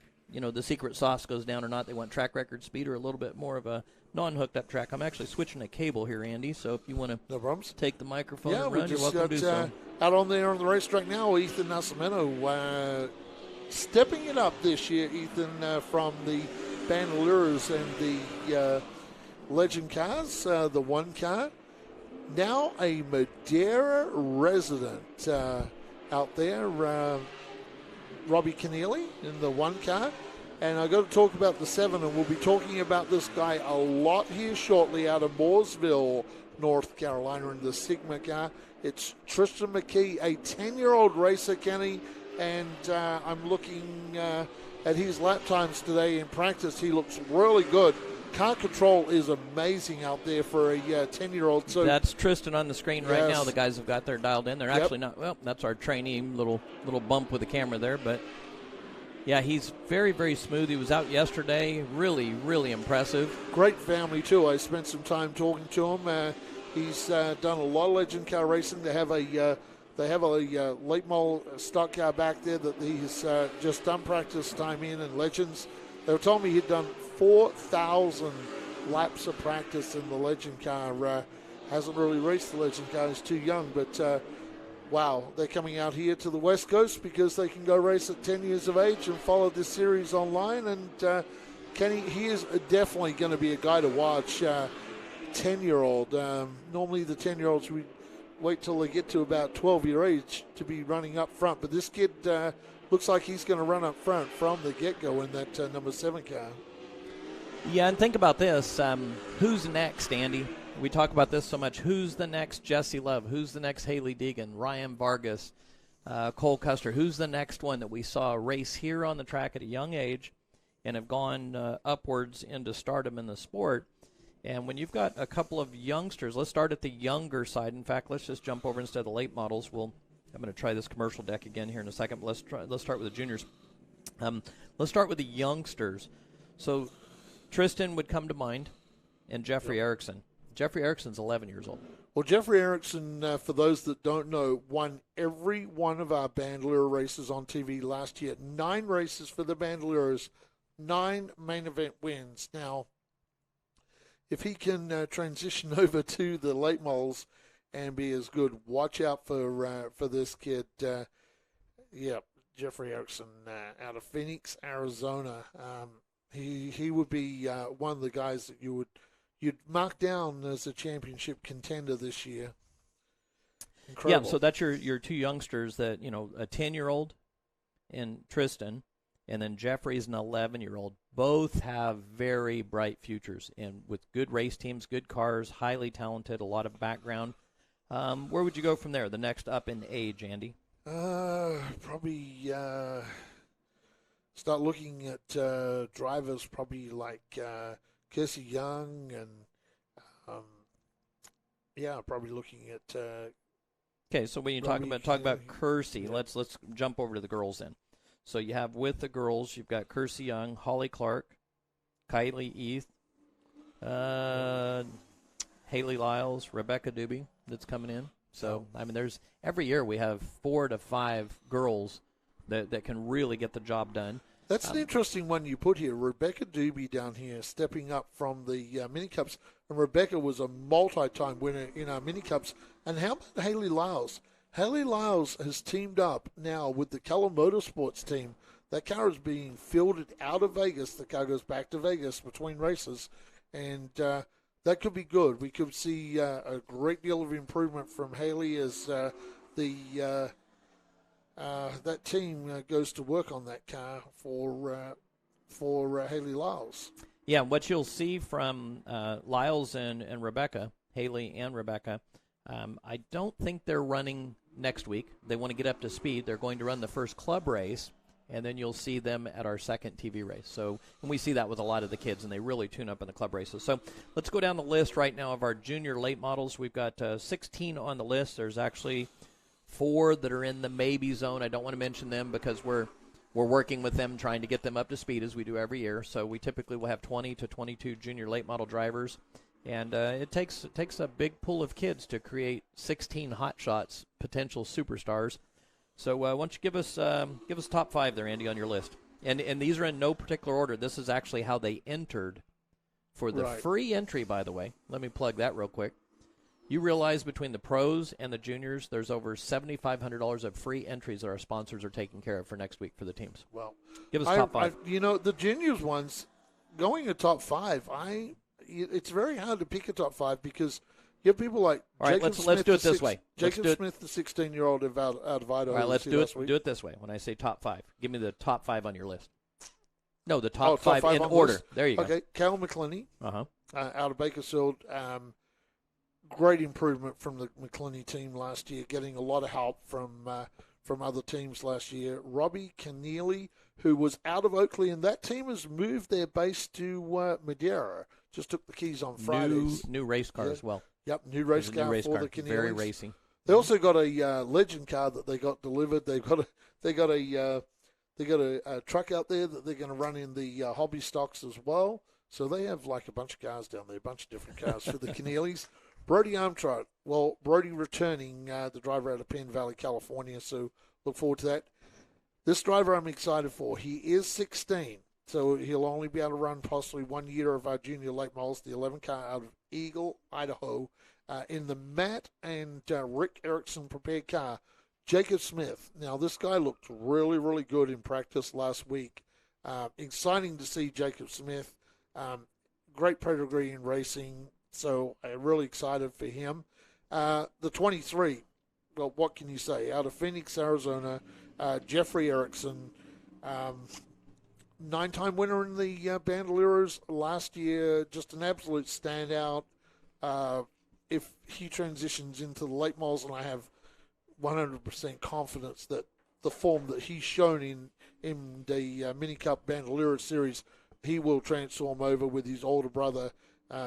secret sauce goes down or not. They want track record speed or a little bit more of a non-hooked up track. I'm actually switching a cable here, Andy, so if you want to take the microphone and run, you're welcome to do so. Out on there on the racetrack now, Ethan Nascimento stepping it up this year, Ethan, from the Bandoleros and the Legend cars, the one car. Now a Madera resident out there, Robbie Kearney in the one car. And I've got to talk about the 7, and we'll be talking about this guy a lot here shortly out of Mooresville, North Carolina, in the Sigma car. It's Tristan McKee, a 10-year-old racer, Kenny, and I'm looking at his lap times today in practice. He looks really good. Car control is amazing out there for a 10-year-old. So that's Tristan on the screen right now. The guys have got their dialed in. They're actually not. Well, that's our trainee little bump with the camera there, but. Yeah, he's very, very smooth. He was out yesterday. Really, really impressive. Great family, too. I spent some time talking to him. He's done a lot of legend car racing. They have a late model stock car back there that he's just done practice time in Legends. They were telling me he'd done 4,000 laps of practice in the legend car. Hasn't really raced the legend car. He's too young, but... wow, they're coming out here to the West Coast because they can go race at 10 years of age and follow this series online. And Kenny, he is definitely going to be a guy to watch. 10-year-old. Normally the 10-year-olds, we wait till they get to about 12-year age to be running up front. But this kid looks like he's going to run up front from the get-go in that number 7 car. Yeah, and think about this. Who's next, Andy? We talk about this so much. Who's the next Jesse Love? Who's the next Haley Deegan? Ryan Vargas? Cole Custer? Who's the next one that we saw race here on the track at a young age and have gone upwards into stardom in the sport? And when you've got a couple of youngsters, let's start at the younger side. In fact, let's just jump over instead of the late models. I'm going to try this commercial deck again here in a second, but let's start with the juniors. Let's start with the youngsters. So Tristan would come to mind, and Jeffrey Erickson. Jeffrey Erickson's 11 years old. Well, Jeffrey Erickson, for those that don't know, won every one of our Bandolero races on TV last year. 9 races for the Bandoleros, 9 main event wins. Now, if he can transition over to the late models and be as good, watch out for this kid. Jeffrey Erickson out of Phoenix, Arizona. He would be one of the guys that you'd mark down as a championship contender this year. Incredible. Yeah, so that's your 2 youngsters that, a 10-year-old in Tristan, and then Jeffrey's an 11-year-old. Both have very bright futures and with good race teams, good cars, highly talented, a lot of background. Where would you go from there, the next up in age, Andy? Probably start looking at drivers probably like Kersey Young and, probably looking at. Okay, so when you talk about Kersey, let's jump over to the girls then. So you have with the girls, you've got Kersey Young, Holly Clark, Kylie Eath, Haley Lyles, Rebecca Doobie that's coming in. So, I mean, there's every year we have 4 to 5 girls that can really get the job done. That's an interesting one you put here. Rebecca Doobie down here stepping up from the mini cups. And Rebecca was a multi-time winner in our mini cups. And how about Haley Lyles? Haley Lyles has teamed up now with the Color Motorsports team. That car is being fielded out of Vegas. The car goes back to Vegas between races. And that could be good. We could see a great deal of improvement from Haley as that team goes to work on that car for Haley Lyles. Yeah, what you'll see from Lyles and Rebecca, Haley and Rebecca, I don't think they're running next week. They want to get up to speed. They're going to run the first club race, and then you'll see them at our second TV race. So, and we see that with a lot of the kids, and they really tune up in the club races. So let's go down the list right now of our junior late models. We've got 16 on the list. There's actually 4 that are in the maybe zone. I don't want to mention them because we're working with them, trying to get them up to speed as we do every year. So we typically will have 20 to 22 junior late model drivers. And it takes a big pool of kids to create 16 hot shots, potential superstars. So why don't you give us top 5 there, Andy, on your list? And these are in no particular order. This is actually how they entered for the free entry, by the way. Let me plug that real quick. You realize between the pros and the juniors, there's over $7,500 of free entries that our sponsors are taking care of for next week for the teams. Well, give us top 5. The juniors ones, going to top 5, it's very hard to pick a top 5 because you have people like Jacob Smith. Let's do it this way. Jacob Smith, the 16-year-old out of Idaho. All right, let's do it this way. When I say top 5, give me the top 5 on your list. No, the top 5 in order. List. There you go. Okay, Cal McClinney, out of Bakersfield. Great improvement from the McClinney team last year, getting a lot of help from other teams last year. Robbie Kearney, who was out of Oakley, and that team has moved their base to Madera. Just took the keys on Fridays. New race car as well. Yep, new race car for the Kearneys. Very racing. They also got a legend car that they got delivered. They got a truck out there that they're going to run in the hobby stocks as well. So they have like a bunch of cars down there, a bunch of different cars for the Kearneys. Brody Armstrong, Brody returning, the driver out of Penn Valley, California, so look forward to that. This driver I'm excited for. He is 16, so he'll only be able to run possibly 1 year of our junior late models, the 11 car out of Eagle, Idaho, in the Matt and Rick Erickson prepared car. Jacob Smith. Now, this guy looked really, really good in practice last week. Exciting to see Jacob Smith. Great pedigree in racing. So I'm really excited for him. The 23, well, what can you say? Out of Phoenix, Arizona, Jeffrey Erickson, 9-time winner in the Bandoleros last year, just an absolute standout. If he transitions into the late models, and I have 100% confidence that the form that he's shown in the Mini Cup Bandolero Series, he will transform over with his older brother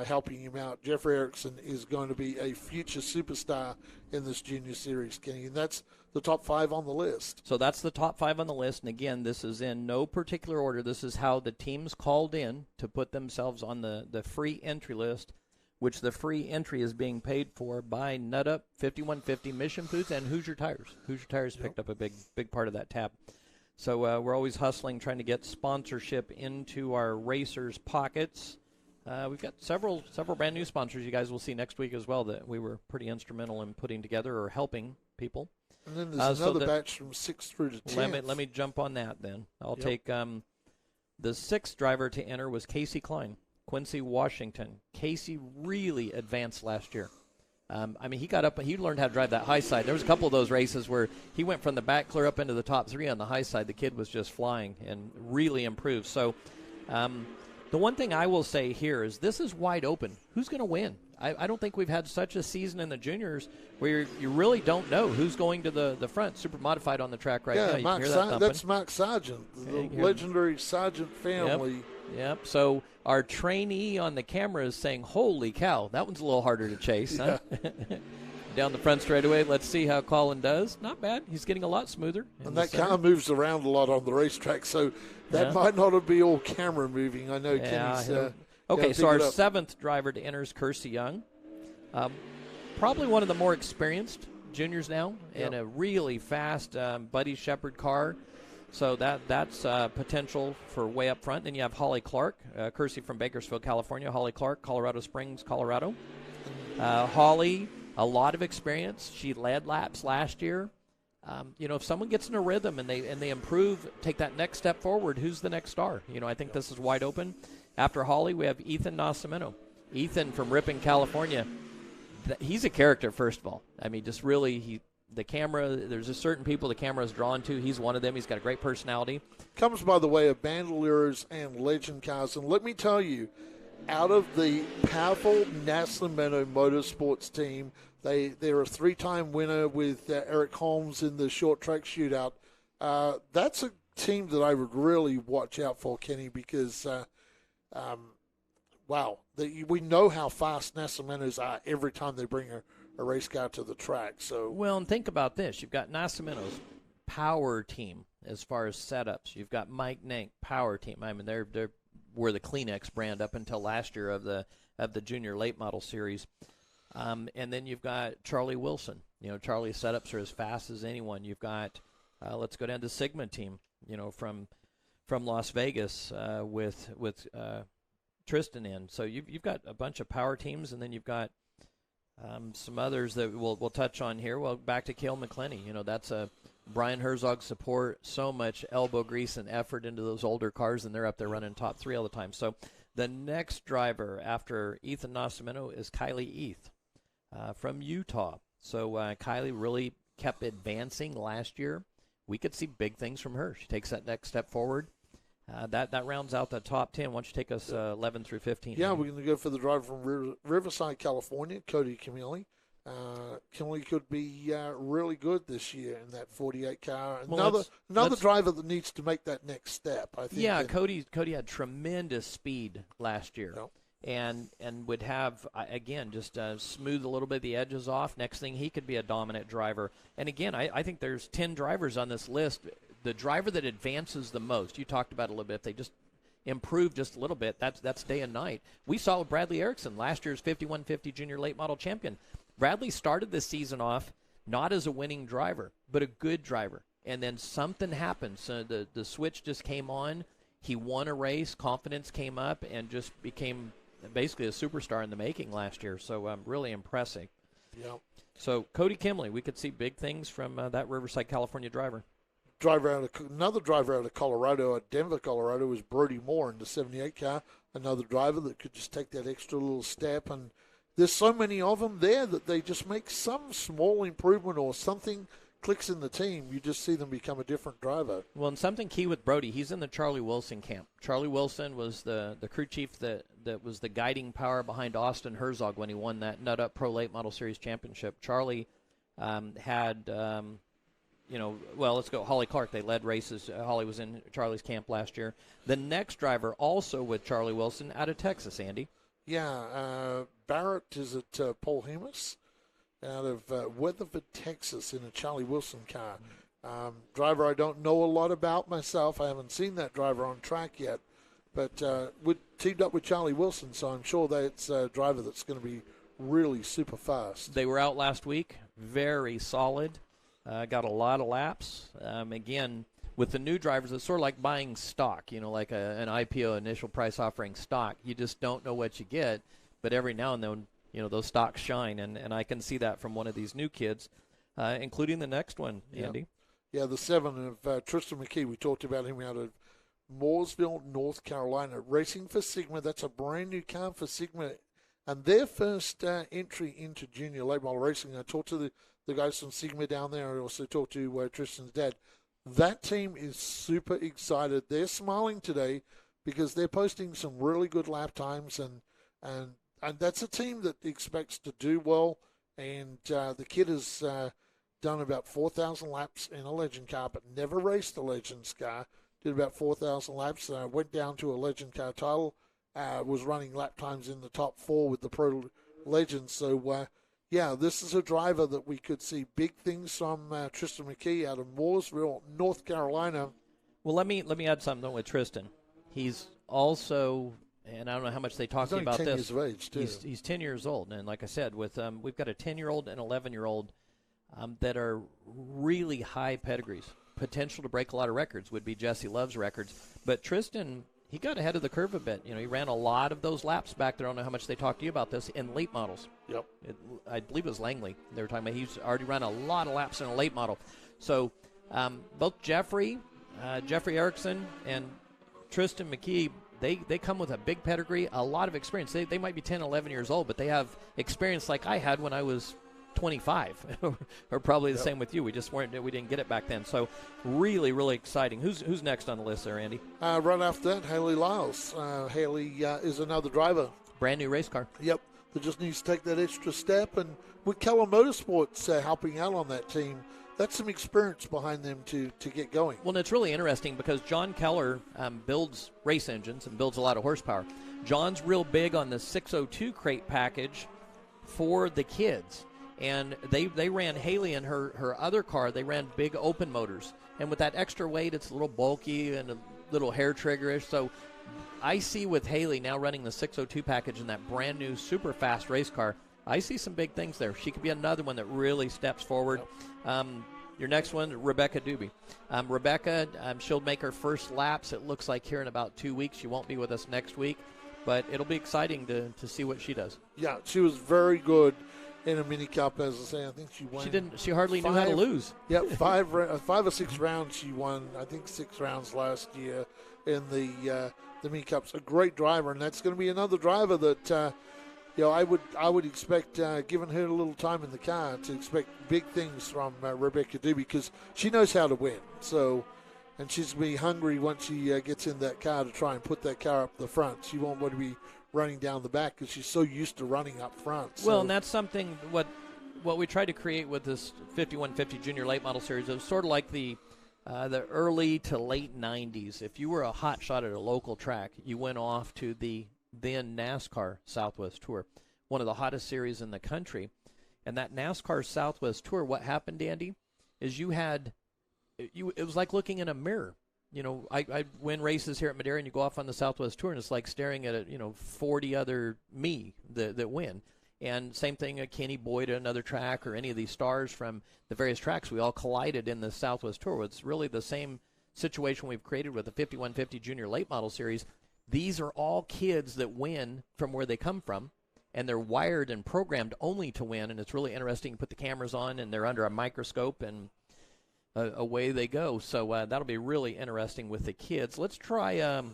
helping him out. Jeffrey Erickson is going to be a future superstar in this junior series, Kenny, and that's the top 5 on the list. So that's the top 5 on the list, and again, this is in no particular order. This is how the teams called in to put themselves on the free entry list, which the free entry is being paid for by NutUp, 5150, Mission Foods, and Hoosier Tires. Hoosier Tires picked up a big part of that tab. So we're always hustling, trying to get sponsorship into our racers' pockets. We've got several brand new sponsors you guys will see next week as well that we were pretty instrumental in putting together or helping people. And then there's another batch from 6th through to 10th. Let me jump on that then. I'll take the 6th driver to enter was Casey Klein, Quincy, Washington. Casey really advanced last year. He got up, he learned how to drive that high side. There was a couple of those races where he went from the back clear up into the top 3 on the high side. The kid was just flying and really improved. So the one thing I will say here is this is wide open. Who's going to win? I don't think we've had such a season in the juniors where you really don't know who's going to the front. Super modified on the track right now. You can hear that that's Mark Sargent, the legendary Sargent family. Yep. So our trainee on the camera is saying, holy cow, that one's a little harder to chase. Huh? Down the front straightaway. Let's see how Colin does. Not bad. He's getting a lot smoother. And that car moves around a lot on the racetrack, so that might not be all camera moving. I know Kenny's Okay, so our 7th driver to enter is Kersey Young. Probably one of the more experienced juniors now, in a really fast Buddy Shepherd car. So that's potential for way up front. Then you have Holly Clark, Kersey from Bakersfield, California. Holly Clark, Colorado Springs, Colorado. Holly, a lot of experience. She led laps last year. If someone gets in a rhythm and they improve, take that next step forward, who's the next star? I think this is wide open. After Holly, we have Ethan Nascimento. Ethan from Ripon, California. He's a character, first of all. I mean, just really, the camera, there's just certain people the camera is drawn to. He's one of them. He's got a great personality. Comes by the way of Bandoleros and legend cars. And let me tell you, out of the powerful Nascimento Motorsports team, they're a 3-time winner with Eric Holmes in the short track shootout. That's a team that I would really watch out for, Kenny, because, we know how fast Nascimentos are every time they bring a race car to the track. So well, and think about this. You've got Nascimento's power team as far as setups. You've got Mike Nank, power team. I mean, they're were the Kleenex brand up until last year of the junior late model series. And then you've got Charlie Wilson. Charlie's setups are as fast as anyone. You've got let's go down to Sigma team. From Las Vegas with Tristan in. So you've got a bunch of power teams, and then you've got some others that we'll touch on here. Well, back to Cale McClenny. That's a Brian Herzog support, so much elbow grease and effort into those older cars, and they're up there running top 3 all the time. So the next driver after Ethan Nascimento is Kylie Eath from Utah. So Kylie really kept advancing last year. We could see big things from her. She takes that next step forward. That rounds out the top 10. Why don't you take us 11 through 15? Yeah, we're going to go for the driver from Riverside, California, Cody Camilli. Camilli could be really good this year in that 48 car. Another driver that needs to make that next step, I think. Yeah, Cody had tremendous speed last year. Yep. And would have, again, just smooth a little bit of the edges off. Next thing, he could be a dominant driver. And, again, I think there's 10 drivers on this list. The driver that advances the most, you talked about it a little bit, if they just improve just a little bit, that's day and night. We saw with Bradley Erickson, last year's 5150 junior late model champion. Bradley started this season off not as a winning driver, but a good driver. And then something happened. So the switch just came on. He won a race. Confidence came up and just became basically a superstar in the making last year. So really impressive. Yeah. So Cody Kimley, we could see big things from that Riverside, California driver. Another driver out of Colorado, Denver, Colorado, is Brody Moore in the 78 car. Another driver that could just take that extra little step. And there's so many of them there that they just make some small improvement or something clicks in the team. You just see them become a different driver. Well, and something key with Brody, he's in the Charlie Wilson camp. Charlie Wilson was the crew chief that was the guiding power behind Austin Herzog when he won that Nut Up Pro Late Model Series championship. Charlie had... let's go. Holly Clark, they led races. Holly was in Charlie's camp last year. The next driver also with Charlie Wilson out of Texas, Andy. Yeah, Barrett is at Paul Hemus out of Weatherford, Texas in a Charlie Wilson car. Driver I don't know a lot about myself. I haven't seen that driver on track yet. But we teamed up with Charlie Wilson, so I'm sure that's a driver that's going to be really super fast. They were out last week. Very solid. Got a lot of laps. Again, with the new drivers, it's sort of like buying stock, like an IPO, initial price offering stock. You just don't know what you get, but every now and then, those stocks shine, and I can see that from one of these new kids, including the next one, Andy. Yeah, the 7 of Tristan McKee. We talked about him out of Mooresville, North Carolina, racing for Sigma. That's a brand new car for Sigma, and their first entry into junior late model racing. I talked to the guys from Sigma down there. I also talked to Tristan's dad. That team is super excited. They're smiling today because they're posting some really good lap times, and that's a team that expects to do well. And the kid has done about 4,000 laps in a Legend car, but never raced a Legends car. Did about 4,000 laps. Went down to a Legend car title. Was running lap times in the top 4 with the Pro Legends. So, this is a driver that we could see big things from Tristan McKee out of Mooresville, North Carolina. Well, let me add something with Tristan. He's also and I don't know how much they talk He's to you only about 10 this. years of age, too. He's 10 years old, and like I said, with we've got a 10-year-old and 11-year-old that are really high pedigrees. Potential to break a lot of records would be Jesse Love's records. But Tristan, he got ahead of the curve a bit. He ran a lot of those laps back there. I don't know how much they talked to you about this in late models. Yep. I believe it was Langley they were talking about. He's already run a lot of laps in a late model. So both Jeffrey Erickson and Tristan McKee, they come with a big pedigree, a lot of experience. They might be 10, 11 years old, but they have experience like I had when I was 25, or probably the same with you. We didn't get it back then. So really, really exciting. Who's next on the list there, Andy? Right after that, Haley Lyles. Haley is another driver. Brand new race car. Yep. That just needs to take that extra step. And with Keller Motorsports helping out on that team, that's some experience behind them to get going. Well, and it's really interesting because John Keller builds race engines and builds a lot of horsepower. John's real big on the 602 crate package for the kids. And they ran Haley in her other car. They ran big open motors. And with that extra weight, it's a little bulky and a little hair triggerish. So I see with Haley now running the 602 package in that brand new super fast race car, I see some big things there. She could be another one that really steps forward. Your next one, Rebecca Doobie. Rebecca, she'll make her first laps, it looks like, here in about 2 weeks. She won't be with us next week, but it'll be exciting to see what she does. Yeah, she was very good in a mini cup, as I say. I think she won. She hardly knew how to lose. Yep, 5 or 6 rounds she won. I think 6 rounds last year in the mini cups. A great driver, and that's going to be another driver that I would expect, given her a little time in the car, to expect big things from Rebecca Doobie, because she knows how to win. So, and she's going to be hungry once she gets in that car to try and put that car up the front. She won't want to be running down the back because she's so used to running up front. So. Well, and that's something what we tried to create with this 5150 Junior Late Model Series. It was sort of like the early to late 90s. If you were a hot shot at a local track, you went off to the then NASCAR Southwest Tour, one of the hottest series in the country. And that NASCAR Southwest Tour, what happened, Andy, is it was like looking in a mirror. I win races here at Madera, and you go off on the Southwest Tour, and it's like staring at 40 other me that win. And same thing at Kenny Boyd at another track, or any of these stars from the various tracks. We all collided in the Southwest Tour. It's really the same situation we've created with the 5150 Junior Late Model Series. These are all kids that win from where they come from, and they're wired and programmed only to win. And it's really interesting. You put the cameras on, and they're under a microscope, and away they go. So that'll be really interesting with the kids. Let's try and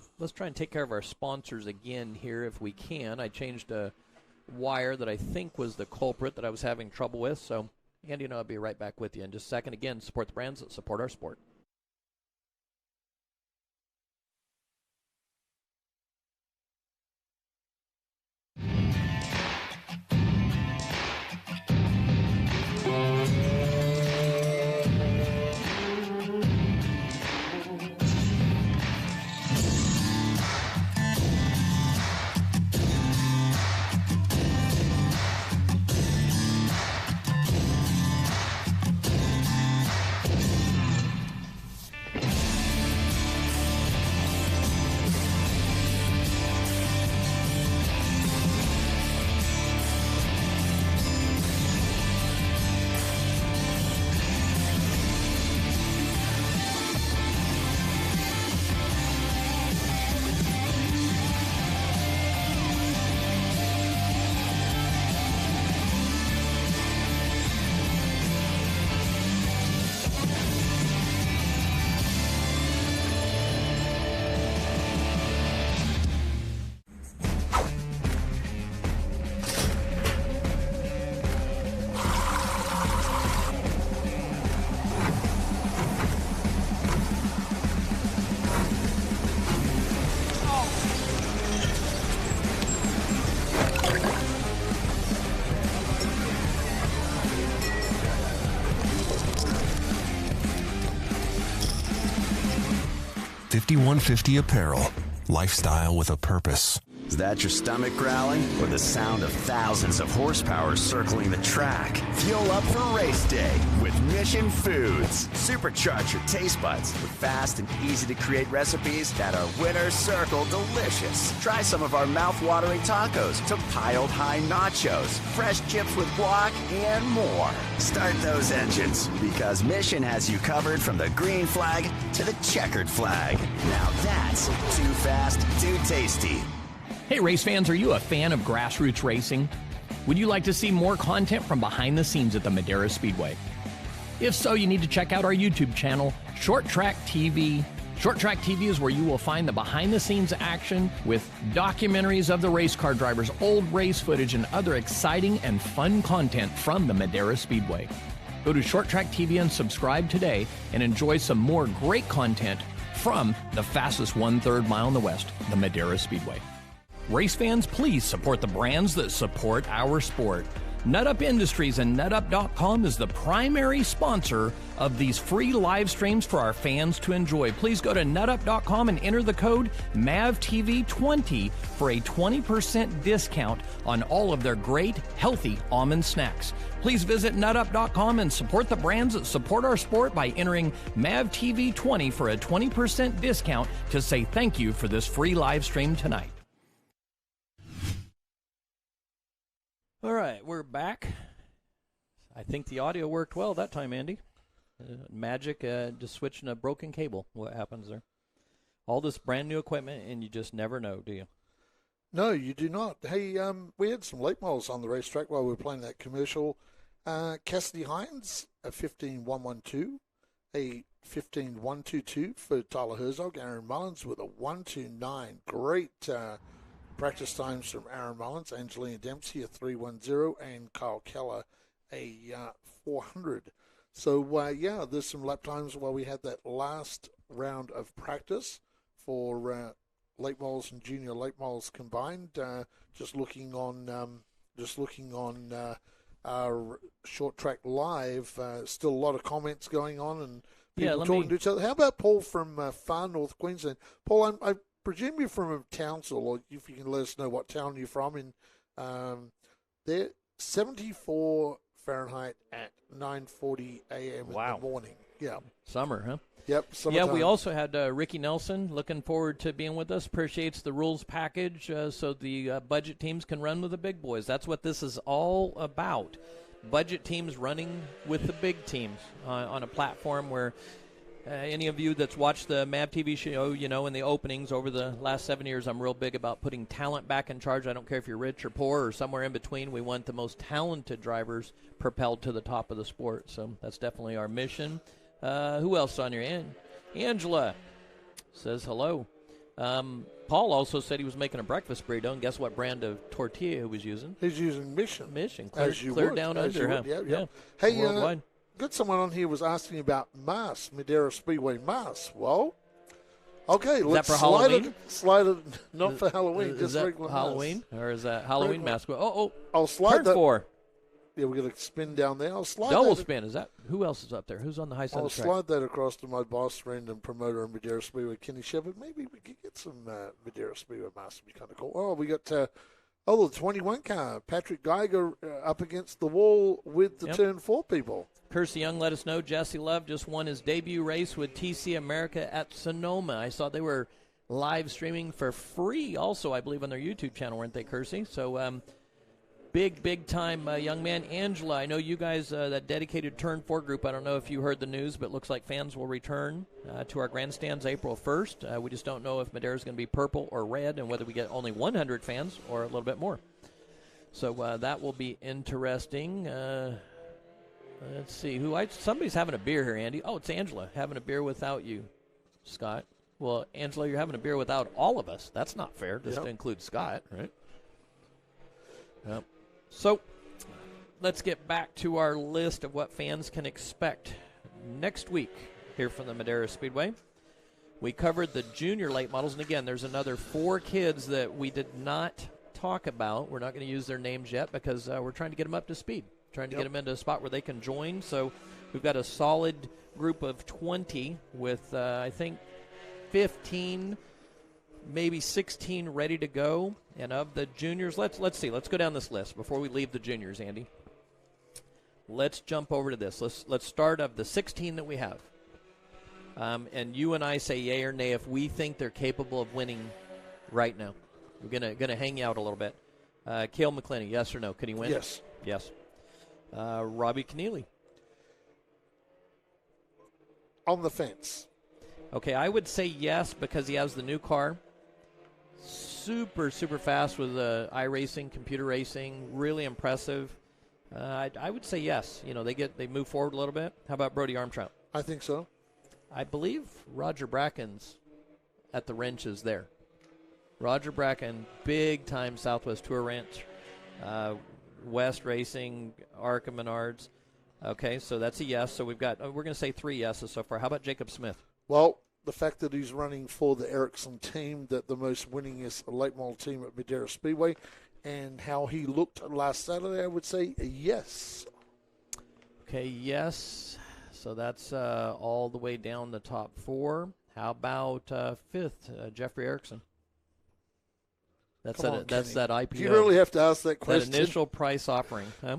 take care of our sponsors again here if we can. I changed a wire that I think was the culprit that I was having trouble with. So, Andy and I'll be right back with you in just a second. Again, support the brands that support our sport. .5150 Apparel. Lifestyle with a purpose. Is that your stomach growling or the sound of thousands of horsepower circling the track? Fuel up for race day with Mission Foods. Supercharge your taste buds with fast and easy-to-create recipes that are winner's circle delicious. Try some of our mouth-watering tacos to piled high nachos, fresh chips with guac, and more. Start those engines because Mission has you covered from the green flag to the checkered flag. Now that's too fast, too tasty. Hey race fans, are you a fan of grassroots racing? Would you like to see more content from behind the scenes at the Madera Speedway? If so, you need to check out our YouTube channel, Short Track TV. Short Track TV is where you will find the behind the scenes action with documentaries of the race car drivers, old race footage, and other exciting and fun content from the Madera Speedway. Go to Short Track TV and subscribe today and enjoy some more great content from the fastest 1/3 mile in the West, the Madera Speedway. Race fans, please support the brands that support our sport. NutUp Industries and NutUp.com is the primary sponsor of these free live streams for our fans to enjoy. Please go to NutUp.com and enter the code MAVTV20 for a 20% discount on all of their great, healthy almond snacks. Please visit NutUp.com and support the brands that support our sport by entering MAVTV20 for a 20% discount to say thank you for this free live stream tonight. All right, we're back. I think the audio worked well that time, Andy. Magic, just switching a broken cable. What happens there? All this brand new equipment, and you just never know, do you? No, you do not. Hey, we had some late models on the racetrack while we were playing that commercial. Cassidy Hines, a 15.112, a 15.122 for Tyler Herzog. Aaron Mullins with a 129. Great practice times from Aaron Mullins. Angelina Dempsey, a 310, and Kyle Keller, a 400. So, yeah, there's some lap times while we had that last round of practice for late models and junior late models combined. Just looking on our Short Track Live, still a lot of comments going on and people talking to each other. How about Paul from far north Queensland? Paul, I presume you're from Townsville, or if you can let us know what town you're from. In there, 74 Fahrenheit at 9:40 a.m. in the morning. Yeah, summer, huh? Yep. Summertime. Yeah, we also had Ricky Nelson looking forward to being with us. Appreciates the rules package so the budget teams can run with the big boys. That's what this is all about. Budget teams running with the big teams on a platform where any of you that's watched the MAV TV show, you know, in the openings over the last 7 years, I'm real big about putting talent back in charge. I don't care if you're rich or poor or somewhere in between. We want the most talented drivers propelled to the top of the sport. So that's definitely our mission. Who else on your end? Angela says hello. Paul also said he was making a breakfast burrito, and guess what brand of tortilla he was using? He's using Mission. Clear down under, huh? Yeah. Hey, worldwide. Got someone on here was asking about Mass, Madera Speedway Mass. Well, okay, let's slide it. Not for Halloween, is just that regular Halloween, Mass. or is that Halloween mask? I'll slide that. 4. Yeah, we're going to spin down there. I'll slide double spin. Is that who else is up there? Who's on the high side of the track? I'll slide that across to my boss friend and promoter in Madera Speedway, Kenny Shepard. Maybe we could get some Madera Speedway Mass. Would be kind of cool. Oh, we got the 21 car, Patrick Geiger up against the wall with the Turn 4 people. Kersey Young let us know Jesse Love just won his debut race with TC America at Sonoma. I saw they were live streaming for free also, I believe, on their YouTube channel, weren't they, Kersey? So big time young man. Angela, I know you guys, that dedicated Turn 4 group, I don't know if you heard the news, but it looks like fans will return to our grandstands April 1st. We just don't know if Madera's going to be purple or red and whether we get only 100 fans or a little bit more. So that will be interesting. Let's see. Somebody's having a beer here, Andy. Oh, it's Angela having a beer without you, Scott. Well, Angela, you're having a beer without all of us. That's not fair, just to include Scott, right? Yep. So let's get back to our list of what fans can expect next week here from the Madera Speedway. We covered the junior late models, and again, there's another 4 kids that we did not talk about. We're not going to use their names yet because we're trying to get them up to speed. Trying to get them into a spot where they can join. So we've got a solid group of 20 with, I think, 15 maybe 16 ready to go. And of the juniors, let's see. Let's go down this list before we leave the juniors, Andy. Let's jump over to this. Let's start of the 16 that we have. And you and I say yay or nay if we think they're capable of winning right now. We're gonna hang you out a little bit. Cale McClinney, yes or no? Could he win? Yes. Yes. Robbie Keneally. On the fence. Okay, I would say yes because he has the new car. Super, super fast with iRacing, computer racing, really impressive. I would say yes. You know, they move forward a little bit. How about Brody Armstrong? I think so. I believe Roger Bracken's at the wrenches there. Roger Bracken, big-time Southwest Tour ranch, West Racing, Arca Menards. Okay, so that's a yes. So we're going to say 3 yeses so far. How about Jacob Smith? Well, the fact that he's running for the Ericsson team, that the most winningest late model team at Madera Speedway, and how he looked last Saturday, I would say a yes. Okay, yes. So that's all the way down the top 4. How about 5th, Jeffrey Erickson? That's that IPO. Do you really have to ask that question? That initial price offering. Huh?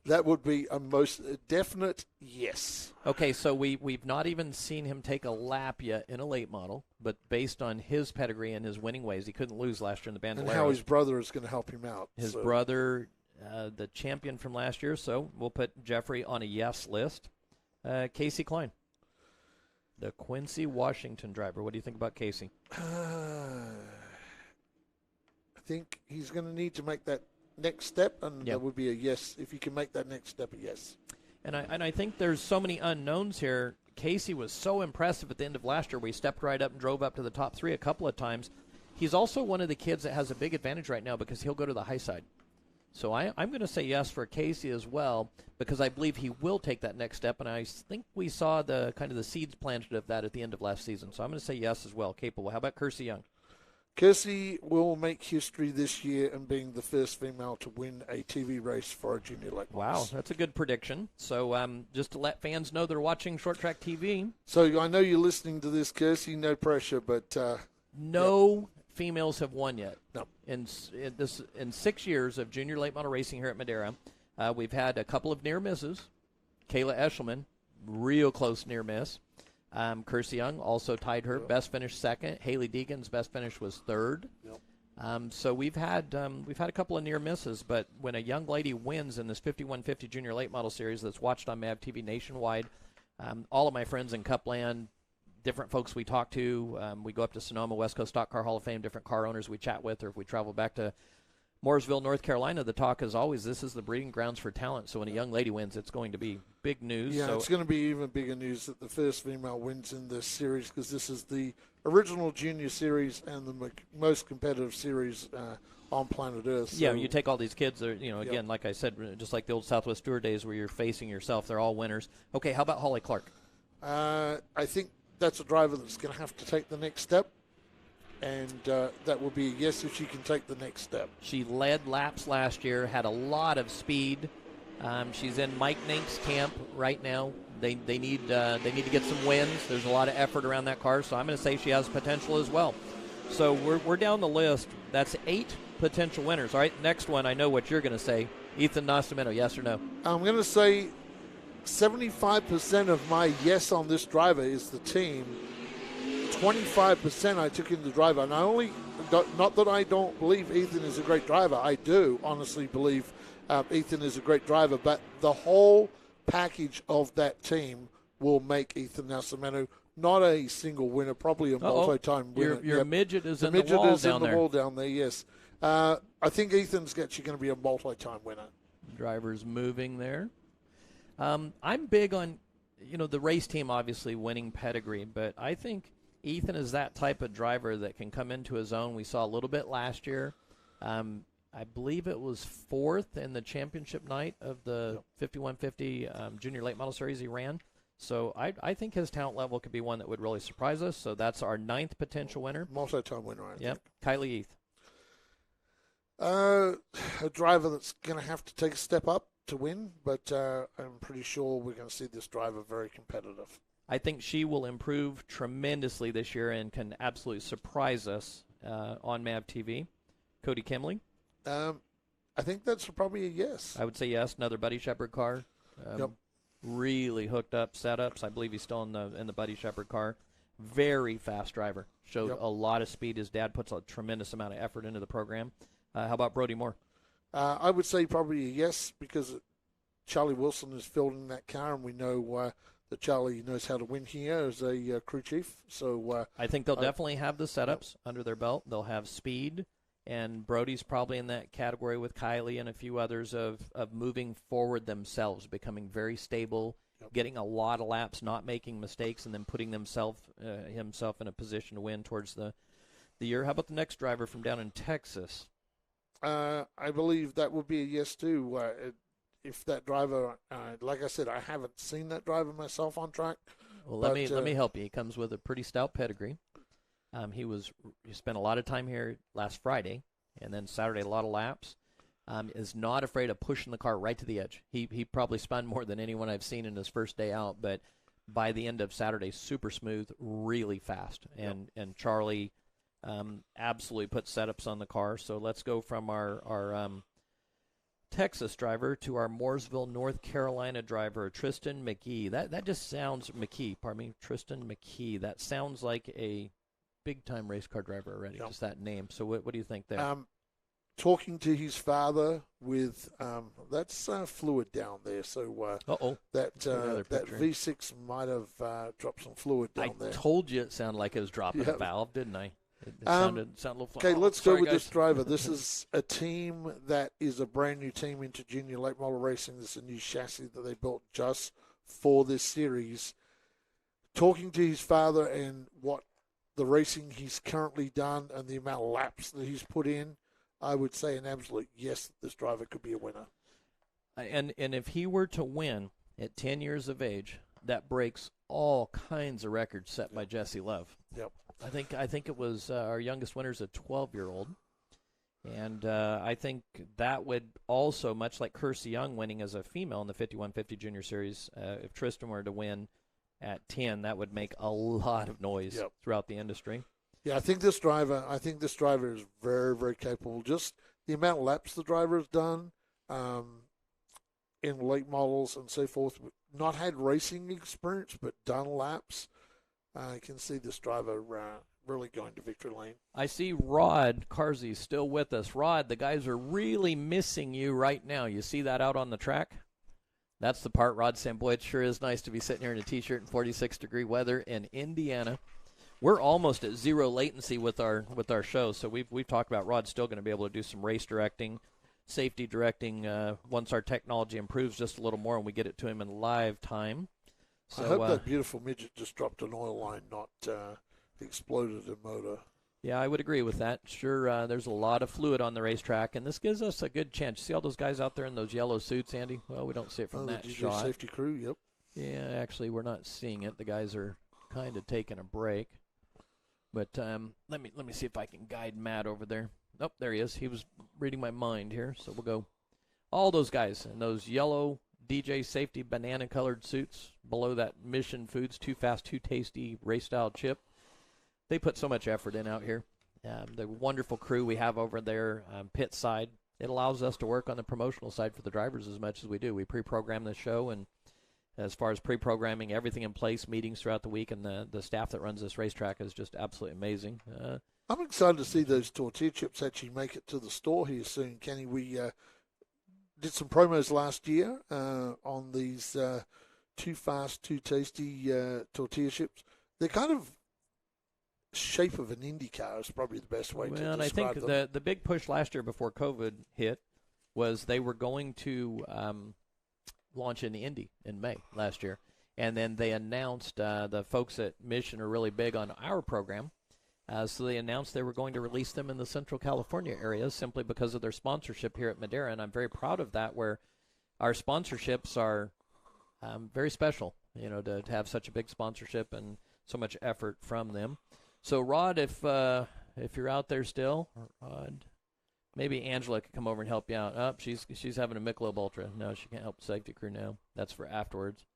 That would be a most definite yes. Okay, so we've not even seen him take a lap yet in a late model, but based on his pedigree and his winning ways, he couldn't lose last year in the Bandoleros. And how his brother is going to help him out. His brother, the champion from last year, so we'll put Jeffrey on a yes list. Casey Klein, the Quincy, Washington driver. What do you think about Casey? I think he's going to need to make that next step, and that would be a yes. If he can make that next step, a yes. And I think there's so many unknowns here. Casey was so impressive at the end of last year where he stepped right up and drove up to the top 3 a couple of times. He's also one of the kids that has a big advantage right now because he'll go to the high side. So I'm going to say yes for Casey as well because I believe he will take that next step, and I think we saw the kind of the seeds planted of that at the end of last season. So I'm going to say yes as well, capable. How about Kersey Young? Kersey will make history this year in being the first female to win a TV race for a junior late models. Wow, that's a good prediction. So just to let fans know they're watching Short Track TV. So I know you're listening to this, Kersey. No pressure, but no females have won yet. No. In 6 years of junior late model racing here at Madera, we've had a couple of near misses. Kayla Eshelman, real close near miss. Kersey Young also tied her. Best finish second. Haley Deegan's best finish was third. Yep. So we've had a couple of near misses, but when a young lady wins in this 5150 Junior Late Model Series that's watched on MAV TV nationwide, all of my friends in Cupland, different folks we talk to, we go up to Sonoma, West Coast Stock Car Hall of Fame, different car owners we chat with, or if we travel back to Mooresville, North Carolina, the talk is always this is the breeding grounds for talent. So when a young lady wins, it's going to be big news. Yeah, it's going to be even bigger news that the first female wins in this series because this is the original junior series and the most competitive series on planet Earth. So, yeah, you take all these kids, again, like I said, just like the old Southwest Tour days where you're facing yourself, they're all winners. Okay, how about Holly Clark? I think that's a driver that's going to have to take the next step. And that will be a yes if she can take the next step. She led laps last year, had a lot of speed. She's in Mike Nink's camp right now. They need to get some wins. There's a lot of effort around that car, so I'm going to say she has potential as well. So we're down the list. That's 8 potential winners. All right, next one, I know what you're going to say. Ethan Nascimento, yes or no? I'm going to say 75% of my yes on this driver is the team. 25% I took in the driver. And not that I don't believe Ethan is a great driver. I do honestly believe Ethan is a great driver. But the whole package of that team will make Ethan Nascimento not a single winner, probably a multi-time winner. Your midget is in the wall down there. The midget is in the wall down there, yes. I think Ethan's actually going to be a multi-time winner. Drivers moving there. I'm big on, the race team obviously winning pedigree, but I think Ethan is that type of driver that can come into his own. We saw a little bit last year. I believe it was 4th in the championship night of the 5150 Junior Late Model Series he ran. So I think his talent level could be one that would really surprise us. So that's our 9th potential winner. Multi-time winner, I think. Kylie Heath. A driver that's going to have to take a step up to win, but I'm pretty sure we're going to see this driver very competitive. I think she will improve tremendously this year and can absolutely surprise us on MAV TV. Cody Kimley. I think that's probably a yes. I would say yes. Another Buddy Shepherd car. Yep. Really hooked up setups. I believe he's still in the Buddy Shepherd car. Very fast driver. Showed a lot of speed. His dad puts a tremendous amount of effort into the program. How about Brody Moore? I would say probably a yes, because Charlie Wilson is fielding that car, and we know that Charlie knows how to win here as a crew chief. So I think they'll definitely have the setups under their belt. They'll have speed, and Brody's probably in that category with Kylie and a few others of moving forward themselves, becoming very stable, getting a lot of laps, not making mistakes, and then putting himself in a position to win towards the year. How about the next driver from down in Texas? I believe that would be a yes, too. If that driver, like I said, I haven't seen that driver myself on track. Well, let me help you. He comes with a pretty stout pedigree. He spent a lot of time here last Friday, and then Saturday a lot of laps. Is not afraid of pushing the car right to the edge. He probably spun more than anyone I've seen in his first day out, but by the end of Saturday, super smooth, really fast. And Charlie absolutely put setups on the car. So let's go from our Texas driver to our Mooresville, North Carolina driver, Tristan McKee. That just sounds Tristan McKee. That sounds like a big-time race car driver already, just that name. So what do you think there? Talking to his father with that's fluid down there. So that V6 might have dropped some fluid down there. I told you it sounded like it was dropping a valve, didn't I? It sounded a little fun. Okay, let's go with this driver. This is a team that is a brand-new team into junior late model racing. This is a new chassis that they built just for this series. Talking to his father and what the racing he's currently done and the amount of laps that he's put in, I would say an absolute yes that this driver could be a winner. And if he were to win at 10 years of age, that breaks all kinds of records set by Jesse Love. Yep. I think it was our youngest winner is a 12-year-old, and I think that would also, much like Kersey Young winning as a female in the 5150 Junior Series, if Tristan were to win at 10, that would make a lot of noise throughout the industry. Yeah, I think this driver is very, very capable. Just the amount of laps the driver has done in late models and so forth, not had racing experience, but done laps. I can see this driver really going to victory lane. I see Rod Carsey still with us. Rod, the guys are really missing you right now. You see that out on the track? That's the part Rod's saying, boy, it sure is nice to be sitting here in a T-shirt in 46-degree weather in Indiana. We're almost at zero latency with our show, so we've talked about Rod's still going to be able to do some race directing, safety directing once our technology improves just a little more and we get it to him in live time. So, I hope that beautiful midget just dropped an oil line, not exploded a motor. Yeah, I would agree with that. Sure, there's a lot of fluid on the racetrack, and this gives us a good chance. See all those guys out there in those yellow suits, Andy? Well, we don't see it from that shot. Safety crew, yep. Yeah, actually, we're not seeing it. The guys are kind of taking a break. But let me see if I can guide Matt over there. Oh, there he is. He was reading my mind here, so we'll go. All those guys in those yellow DJ safety banana-colored suits below that Mission Foods Too Fast, Too Tasty race-style chip. They put so much effort in out here. The wonderful crew we have over there, pit side, it allows us to work on the promotional side for the drivers as much as we do. We pre-program the show, and as far as pre-programming, everything in place, meetings throughout the week, and the staff that runs this racetrack is just absolutely amazing. I'm excited to see those tortilla chips actually make it to the store here soon, Kenny. We did some promos last year on these Too Fast, Too Tasty tortilla chips. They're kind of shape of an Indy car is probably the best way to describe them. Well, and I think the big push last year before COVID hit was they were going to launch in the Indy in May last year. And then they announced, the folks at Mission are really big on our program, so they announced they were going to release them in the Central California area simply because of their sponsorship here at Madera, and I'm very proud of that, where our sponsorships are very special, to have such a big sponsorship and so much effort from them. So, Rod, if you're out there still, Rod, maybe Angela could come over and help you out. Oh, she's having a Michelob Ultra. No, she can't help the safety crew now. That's for afterwards.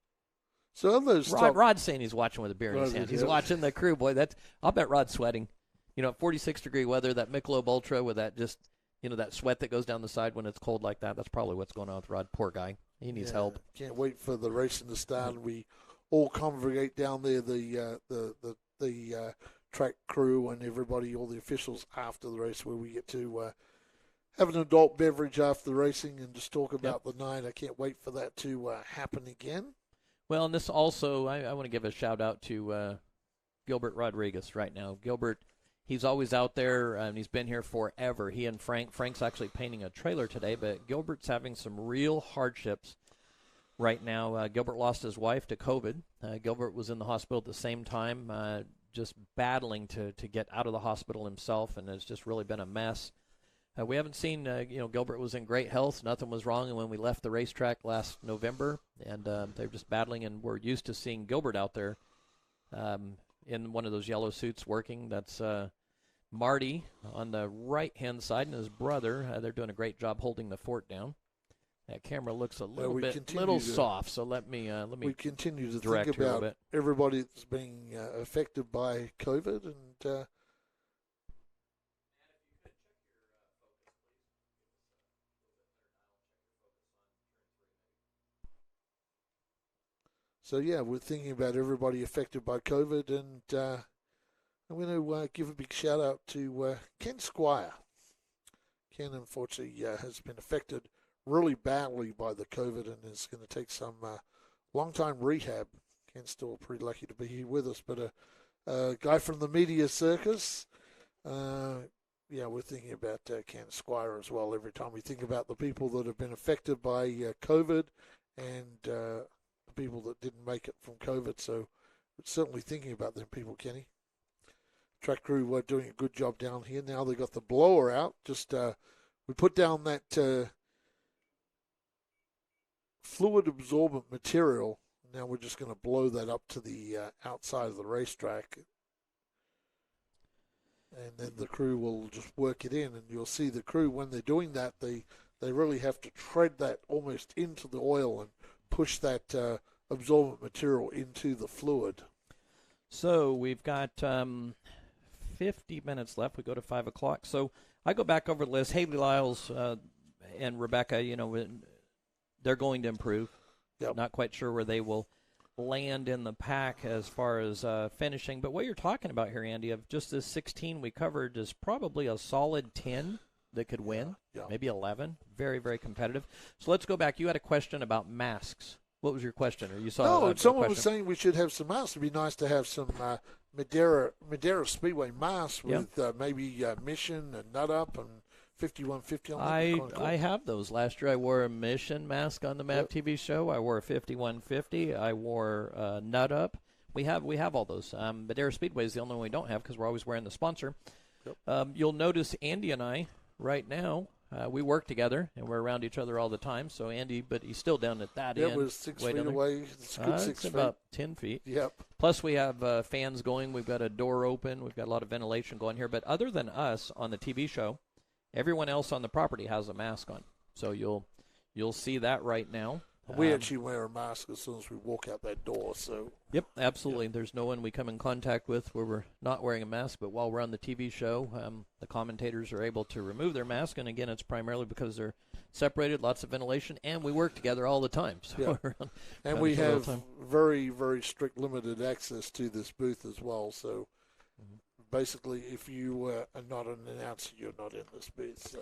So those Rod's saying he's watching with a beer in his hand. He's watching the crew, boy. I'll bet Rod's sweating. at 46-degree weather, that Michelob Ultra with that just, that sweat that goes down the side when it's cold like that, that's probably what's going on with Rod. Poor guy. He needs help. Can't wait for the racing to start. We all congregate down there, the track crew and everybody, all the officials after the race, where we get to have an adult beverage after the racing and just talk about the night. I can't wait for that to happen again. Well, and this also, I want to give a shout-out to Gilbert Rodriguez right now. Gilbert, he's always out there, and he's been here forever. He and Frank's actually painting a trailer today, but Gilbert's having some real hardships right now. Gilbert lost his wife to COVID. Gilbert was in the hospital at the same time, just battling to get out of the hospital himself, and it's just really been a mess. We haven't seen, Gilbert was in great health. Nothing was wrong when we left the racetrack last November, and they're just battling, and we're used to seeing Gilbert out there in one of those yellow suits working. That's Marty on the right-hand side and his brother. They're doing a great job holding the fort down. That camera looks a little soft, so let me we continue to direct think here a about bit. everybody that's being affected by COVID, and so we're thinking about everybody affected by COVID, and I'm going to give a big shout out to Ken Squire. Ken, unfortunately, has been affected really badly by the COVID and is going to take some long-time rehab. Ken's still pretty lucky to be here with us, but a guy from the media circus, we're thinking about Ken Squire as well every time we think about the people that have been affected by COVID and the people that didn't make it from COVID. So we're certainly thinking about them people, Kenny. Track crew were doing a good job down here. Now they got the blower out. Just we put down that fluid absorbent material. Now we're just going to blow that up to the outside of the racetrack. And then the crew will just work it in. And you'll see the crew, when they're doing that, they really have to tread that almost into the oil and push that absorbent material into the fluid. So we've got 50 minutes left. We go to 5 o'clock. So I go back over the list. Haley Lyles and Rebecca, they're going to improve. Yep. Not quite sure where they will land in the pack as far as finishing. But what you're talking about here, Andy, of just this 16 we covered is probably a solid 10 that could win, maybe 11. Very, very competitive. So let's go back. You had a question about masks. What was your question? Or you saw someone was saying we should have some masks. It'd be nice to have some Madera Speedway masks with maybe Mission and Nut Up and 5150 on them. I have those. Last year I wore a Mission mask on the MAV TV show. I wore a 5150. I wore Nut Up. We have all those. Madera Speedway is the only one we don't have because we're always wearing the sponsor. Yep. You'll notice Andy and I right now, we work together, and we're around each other all the time. So Andy, but he's still down at that end. Yeah, we're 6 feet away. It's a good 6 feet. About 10 feet. Yep. Plus we have fans going. We've got a door open. We've got a lot of ventilation going here. But other than us on the TV show, everyone else on the property has a mask on. So you'll see that right now. We actually wear a mask as soon as we walk out that door. So. Yep, absolutely. There's no one we come in contact with where we're not wearing a mask. But while we're on the TV show, the commentators are able to remove their mask. And, again, it's primarily because they're separated, lots of ventilation, and we work together all the time. So and we have very, very strict limited access to this booth as well. So basically, if you are not an announcer, you're not in this booth. So.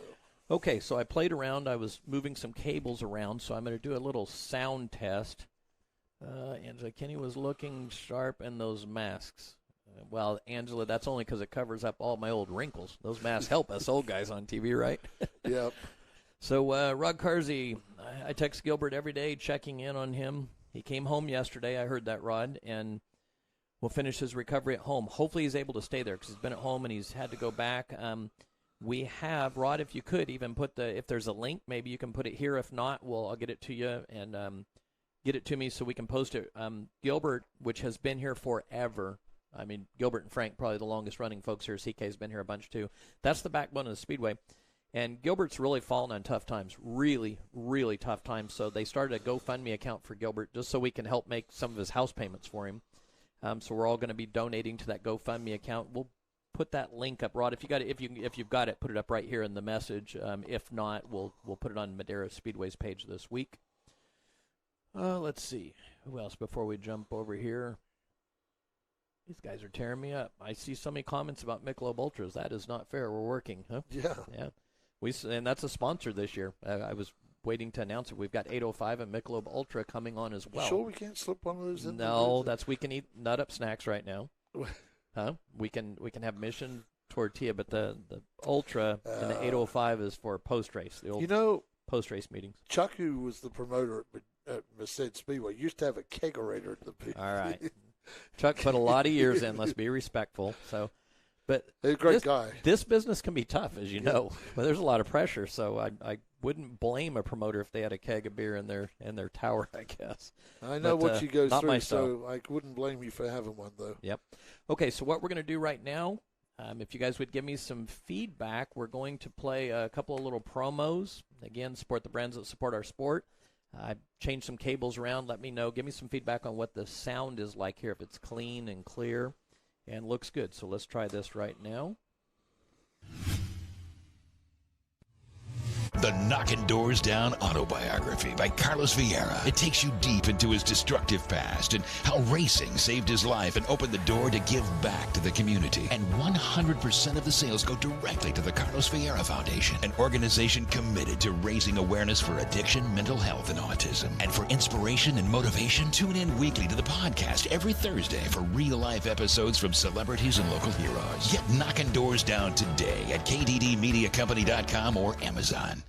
Okay, so I played around. I was moving some cables around, so I'm going to do a little sound test. Angela, Kenny was looking sharp in those masks. Well, Angela, that's only because it covers up all my old wrinkles. Those masks help us old guys on TV, right? Yep. So, Rod Carsey, I text Gilbert every day, checking in on him. He came home yesterday. I heard that, Rod, and will finish his recovery at home. Hopefully he's able to stay there because he's been at home and he's had to go back. We have, Rod, if you could even put if there's a link, maybe you can put it here. If not, I'll get it to you and get it to me so we can post it. Gilbert, which has been here forever. I mean, Gilbert and Frank, probably the longest running folks here. CK's been here a bunch too. That's the backbone of the Speedway. And Gilbert's really fallen on tough times, really, really tough times. So they started a GoFundMe account for Gilbert just so we can help make some of his house payments for him. So we're all going to be donating to that GoFundMe account. We'll put that link up, Rod. If you've got it, put it up right here in the message. If not, we'll put it on Madera Speedway's page this week. Let's see who else before we jump over here. These guys are tearing me up. I see so many comments about Michelob Ultras. That is not fair. We're working, huh? Yeah. And that's a sponsor this year. I was waiting to announce it. We've got 805 and Michelob Ultra coming on as well. Sure, we can't slip one of those in. No, we can eat nut up snacks right now. Huh? We can have Mission tortilla, but the Ultra and the 805 is for post race. The old post race meetings. Chuck, who was the promoter at Madera Speedway, used to have a kegerator at the pit. All right. Chuck put a lot of years in. Let's be respectful. So, but he's a great guy. This business can be tough, as you know. But there's a lot of pressure. So I wouldn't blame a promoter if they had a keg of beer in their tower, I guess. I know what you go through, so I wouldn't blame you for having one, though. Yep. Okay, so what we're going to do right now, if you guys would give me some feedback, we're going to play a couple of little promos. Again, support the brands that support our sport. I changed some cables around. Let me know. Give me some feedback on what the sound is like here, if it's clean and clear and looks good. So let's try this right now. The Knockin' Doors Down autobiography by Carlos Vieira. It takes you deep into his destructive past and how racing saved his life and opened the door to give back to the community. And 100% of the sales go directly to the Carlos Vieira Foundation, an organization committed to raising awareness for addiction, mental health, and autism. And for inspiration and motivation, tune in weekly to the podcast every Thursday for real-life episodes from celebrities and local heroes. Get Knockin' Doors Down today at kddmediacompany.com or Amazon.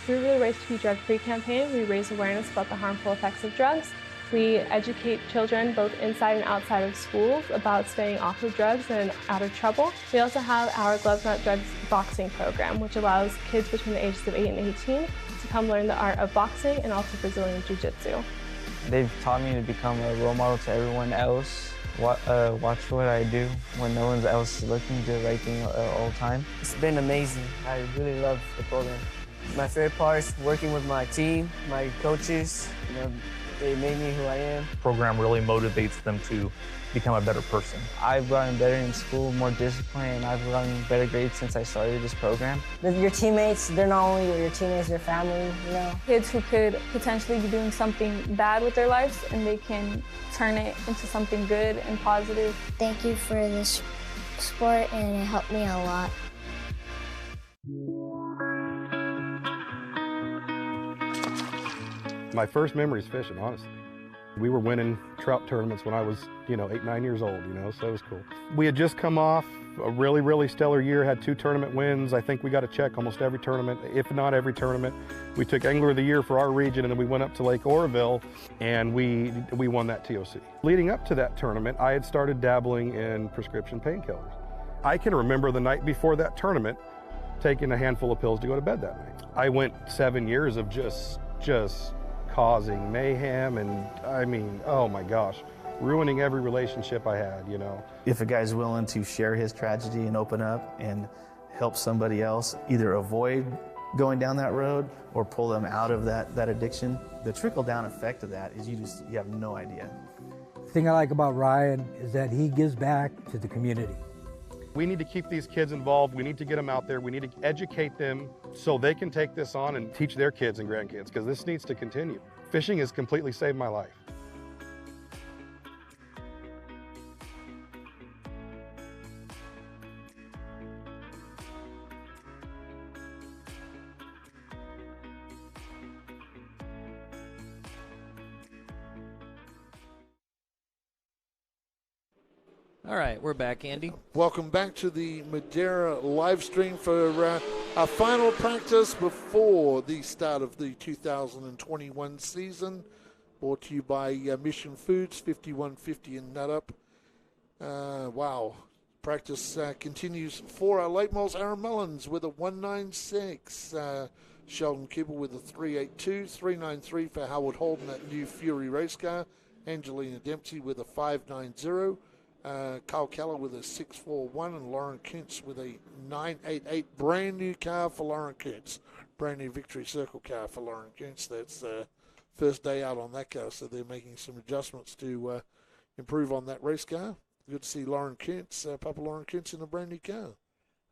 Through the Race to Be Drug-Free campaign, we raise awareness about the harmful effects of drugs. We educate children both inside and outside of schools about staying off of drugs and out of trouble. We also have our Gloves Not Drugs boxing program, which allows kids between the ages of 8 and 18 to come learn the art of boxing and also Brazilian Jiu-Jitsu. They've taught me to become a role model to everyone else. Watch what I do when no one else is looking, do the right thing all the time. It's been amazing. I really love the program. My favorite part is working with my team, my coaches. They made me who I am. The program really motivates them to become a better person. I've gotten better in school, more disciplined, and I've gotten better grades since I started this program. Your teammates, they're not only your teammates, your family, Kids who could potentially be doing something bad with their lives, and they can turn it into something good and positive. Thank you for this sport, and it helped me a lot. My first memory is fishing, honestly. We were winning trout tournaments when I was, 8, 9 years old, so it was cool. We had just come off a really, really stellar year, had 2 tournament wins. I think we got a check almost every tournament, if not every tournament. We took Angler of the Year for our region, and then we went up to Lake Oroville, and we won that TOC. Leading up to that tournament, I had started dabbling in prescription painkillers. I can remember the night before that tournament, taking a handful of pills to go to bed that night. I went 7 years of just causing mayhem and, oh my gosh, ruining every relationship I had, If a guy's willing to share his tragedy and open up and help somebody else either avoid going down that road or pull them out of that addiction, the trickle-down effect of that is you have no idea. The thing I like about Ryan is that he gives back to the community. We need to keep these kids involved. We need to get them out there. We need to educate them so they can take this on and teach their kids and grandkids, because this needs to continue. Fishing has completely saved my life. All right, we're back, Andy. Welcome back to the Madera live stream for our final practice before the start of the 2021 season. Brought to you by Mission Foods, 5150 and Nut Up. Wow. Practice continues for our late models. Aaron Mullins with a 196. Sheldon Kibble with a 382. 393 for Howard Holden, that new Fury race car. Angelina Dempsey with a 590. Kyle Keller with a 641 and Lauren Kuntz with a 988. Brand new car for Lauren Kuntz. Brand new Victory Circle car for Lauren Kuntz. That's first day out on that car, so they're making some adjustments to improve on that race car. good to see Papa Lauren Kent's in a brand new car.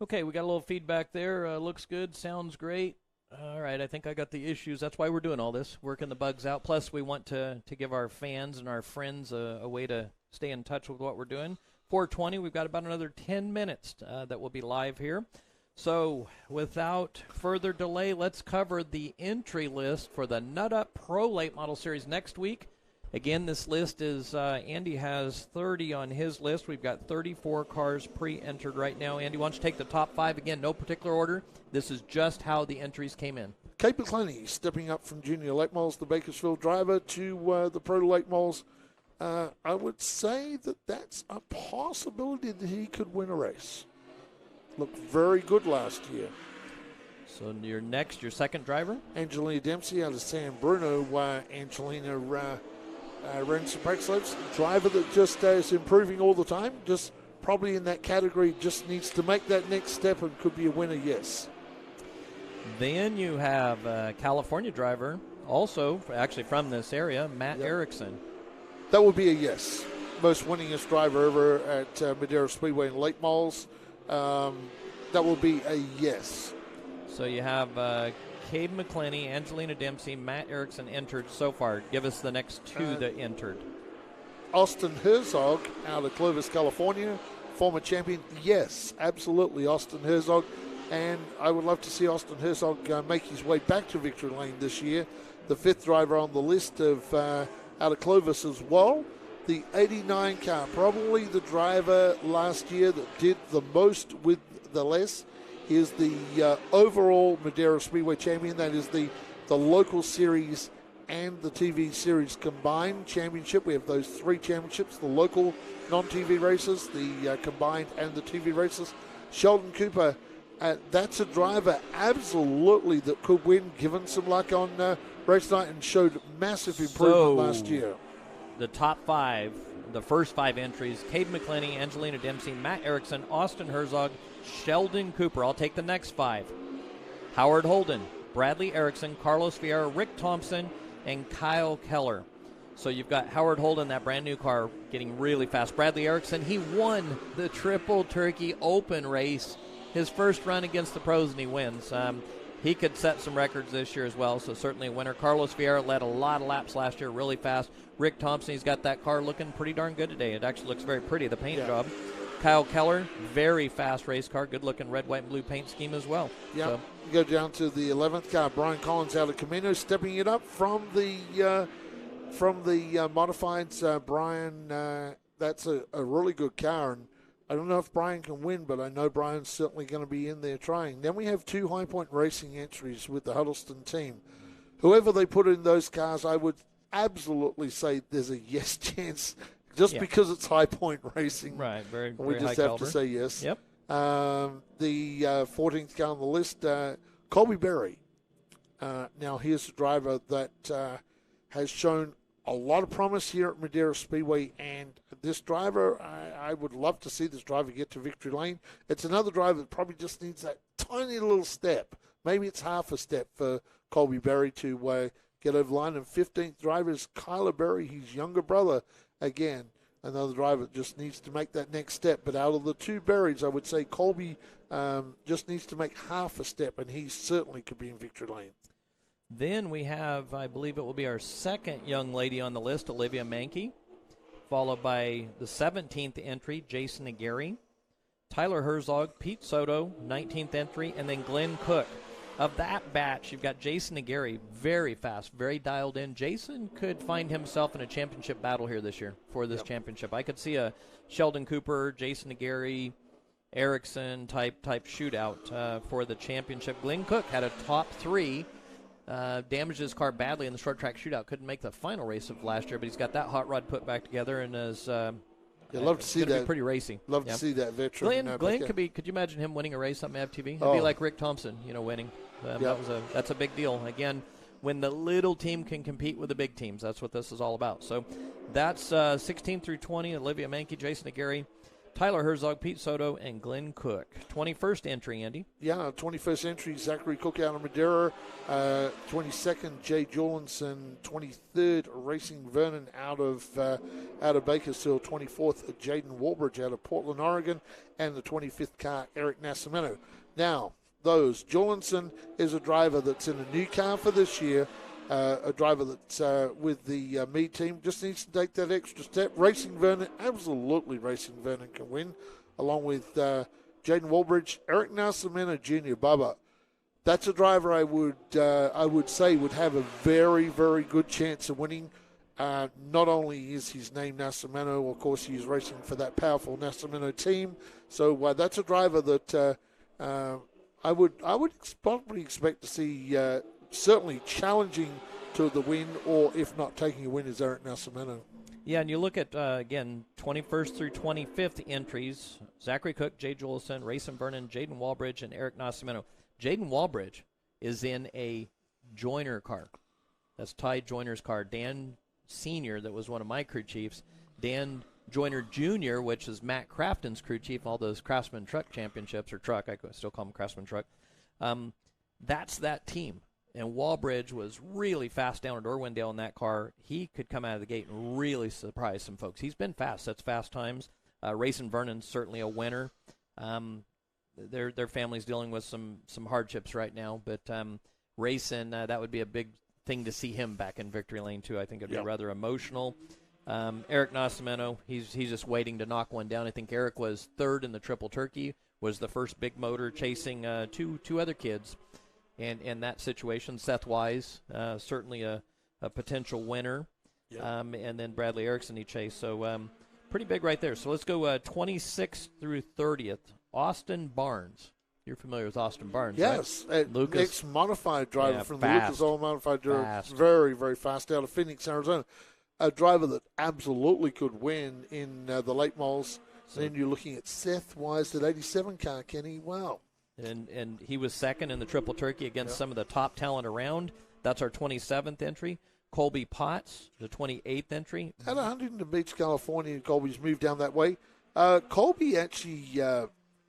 Okay, we got a little feedback there. Looks good, sounds great. All right, I think I got the issues. That's why we're doing all this, working the bugs out. Plus, we want to give our fans and our friends a way to stay in touch with what we're doing. 4:20, we've got about another 10 minutes that will be live here. So, without further delay, let's cover the entry list for the Nut Up Pro Late Model Series next week. Again, this list is, Andy has 30 on his list. We've got 34 cars pre-entered right now. Andy, why don't you take the top 5 again? No particular order. This is just how the entries came in. Kate McClenny stepping up from Junior Late Models, the Bakersfield driver, to the Pro Late Models. I would say that's a possibility that he could win a race. Looked very good last year. So your second driver? Angelina Dempsey out of San Bruno. Angelina ran some practice laps. Driver that just is improving all the time. Just probably in that category, just needs to make that next step and could be a winner, yes. Then you have a California driver, also actually from this area, Matt Erickson. That would be a yes. Most winningest driver ever at Madera Speedway in late models. That will be a yes. So you have Cade McClenny, Angelina Dempsey, Matt Erickson entered so far. Give us the next 2 that entered. Austin Herzog out of Clovis, California, former champion. Yes, absolutely, Austin Herzog. And I would love to see Austin Herzog make his way back to victory lane this year. The 5th driver on the list of out of Clovis as well. The 89 car, probably the driver last year that did the most with the less, is the overall Madera Speedway champion. That is the local series and the TV series combined championship. We have those 3 championships, the local non-TV races, the combined and the TV races. Sheldon Cooper, that's a driver absolutely that could win given some luck on race night and showed massive improvement last year. The top 5, the first 5 entries, Cade McClenny, Angelina Dempsey, Matt Erickson, Austin Herzog, Sheldon Cooper. I'll take the next 5. Howard Holden, Bradley Erickson, Carlos Vieira, Rick Thompson, and Kyle Keller. So you've got Howard Holden, that brand new car, getting really fast. Bradley Erickson, he won the Triple Turkey Open race, his first run against the pros, and he wins. He could set some records this year as well, so certainly a winner. Carlos Vieira led a lot of laps last year, really fast. Rick Thompson, he's got that car looking pretty darn good today. It actually looks very pretty, the paint job. Kyle Keller, very fast race car, good-looking red, white, and blue paint scheme as well. Yeah, so. You go down to the 11th car, Brian Collins out of Camino, stepping it up from the modifieds. Brian, that's a really good car, and I don't know if Brian can win, but I know Brian's certainly going to be in there trying. Then we have 2 High Point Racing entries with the Huddleston team. Whoever they put in those cars, I would absolutely say there's a yes chance just because it's High Point Racing. Right, very we just high have caliber. to say yes. Yep. The 14th car on the list, Colby Berry. Now, here's a driver that has shown a lot of promise here at Madera Speedway, and this driver, I would love to see this driver get to victory lane. It's another driver that probably just needs that tiny little step. Maybe it's half a step for Colby Berry to get over the line. And 15th driver is Kyler Berry, his younger brother. Again, another driver that just needs to make that next step. But out of the 2 Berries, I would say Colby just needs to make half a step, and he certainly could be in victory lane. Then we have, I believe it will be our second young lady on the list, Olivia Mankey, followed by the 17th entry, Jason Aguirre, Tyler Herzog, Pete Soto, 19th entry, and then Glenn Cook. Of that batch, you've got Jason Aguirre, very fast, very dialed in. Jason could find himself in a championship battle here this year for this championship. I could see a Sheldon Cooper, Jason Aguirre, Erickson type shootout for the championship. Glenn Cook had a top 3. Damaged his car badly in the short track shootout. Couldn't make the final race of last year, but he's got that hot rod put back together and is love to see that. Be pretty racy. Love to see that veteran. Glenn could be. Could you imagine him winning a race on MAV TV? It'd be like Rick Thompson, winning. That's a big deal. Again, when the little team can compete with the big teams, that's what this is all about. So that's 16 through 20. Olivia Mankey, Jason Aguirre. Tyler Herzog, Pete Soto, and Glenn Cook. 21st entry, Andy. Yeah, 21st entry, Zachary Cook out of Madera. 22nd, Jay Jorlinson. 23rd, Racing Vernon out of Bakersfield. 24th, Jaden Warbridge out of Portland, Oregon. And the 25th car, Eric Nascimento. Now, Jorlinson is a driver that's in a new car for this year. A driver that's with the Mead team just needs to take that extra step. Racing Vernon, absolutely Racing Vernon can win, along with Jaden Walbridge, Eric Nascimento Jr., Bubba. That's a driver I would say would have a very, very good chance of winning. Not only is his name Nascimento, of course, he's racing for that powerful Nascimento team. So that's a driver that I would probably expect to see certainly challenging to the win, or if not taking a win, is Eric Nascimento. Yeah, and you look at, again, 21st through 25th entries, Zachary Cook, Jay Jolison, Racing Vernon, Jaden Walbridge, and Eric Nascimento. Jaden Walbridge is in a Joyner car. That's Ty Joyner's car. Dan Sr., that was one of my crew chiefs. Dan Joyner Jr., which is Matt Crafton's crew chief, all those Craftsman Truck Championships, or Truck, I still call them Craftsman Truck. That's that team. And Walbridge was really fast down at Irwindale in that car. He could come out of the gate and really surprise some folks. He's been fast. That's fast times. Racing Vernon's certainly a winner. Their family's dealing with some hardships right now, but Racing, that would be a big thing to see him back in victory lane too. I think it'd be rather emotional. Eric Nascimento, he's just waiting to knock one down. I think Eric was third in the Triple Turkey, was the first big motor chasing two other kids. And in that situation, Seth Wise, certainly a potential winner. And then Bradley Erickson he chased. So pretty big right there. So let's go 26th through 30th. Austin Barnes. You're familiar with Austin Barnes, yes, right? Lucas. Ex-modified driver from fast. the Lucas Oil Modified driver. Very, very fast out of Phoenix, Arizona. A driver that absolutely could win in the late models. So then you're looking at Seth Wise, that 87 car, Kenny. Wow. And he was second in the Triple Turkey against some of the top talent around. That's our 27th entry. Colby Potts, the 28th entry. At Huntington Beach, California, Colby's moved down that way. Colby actually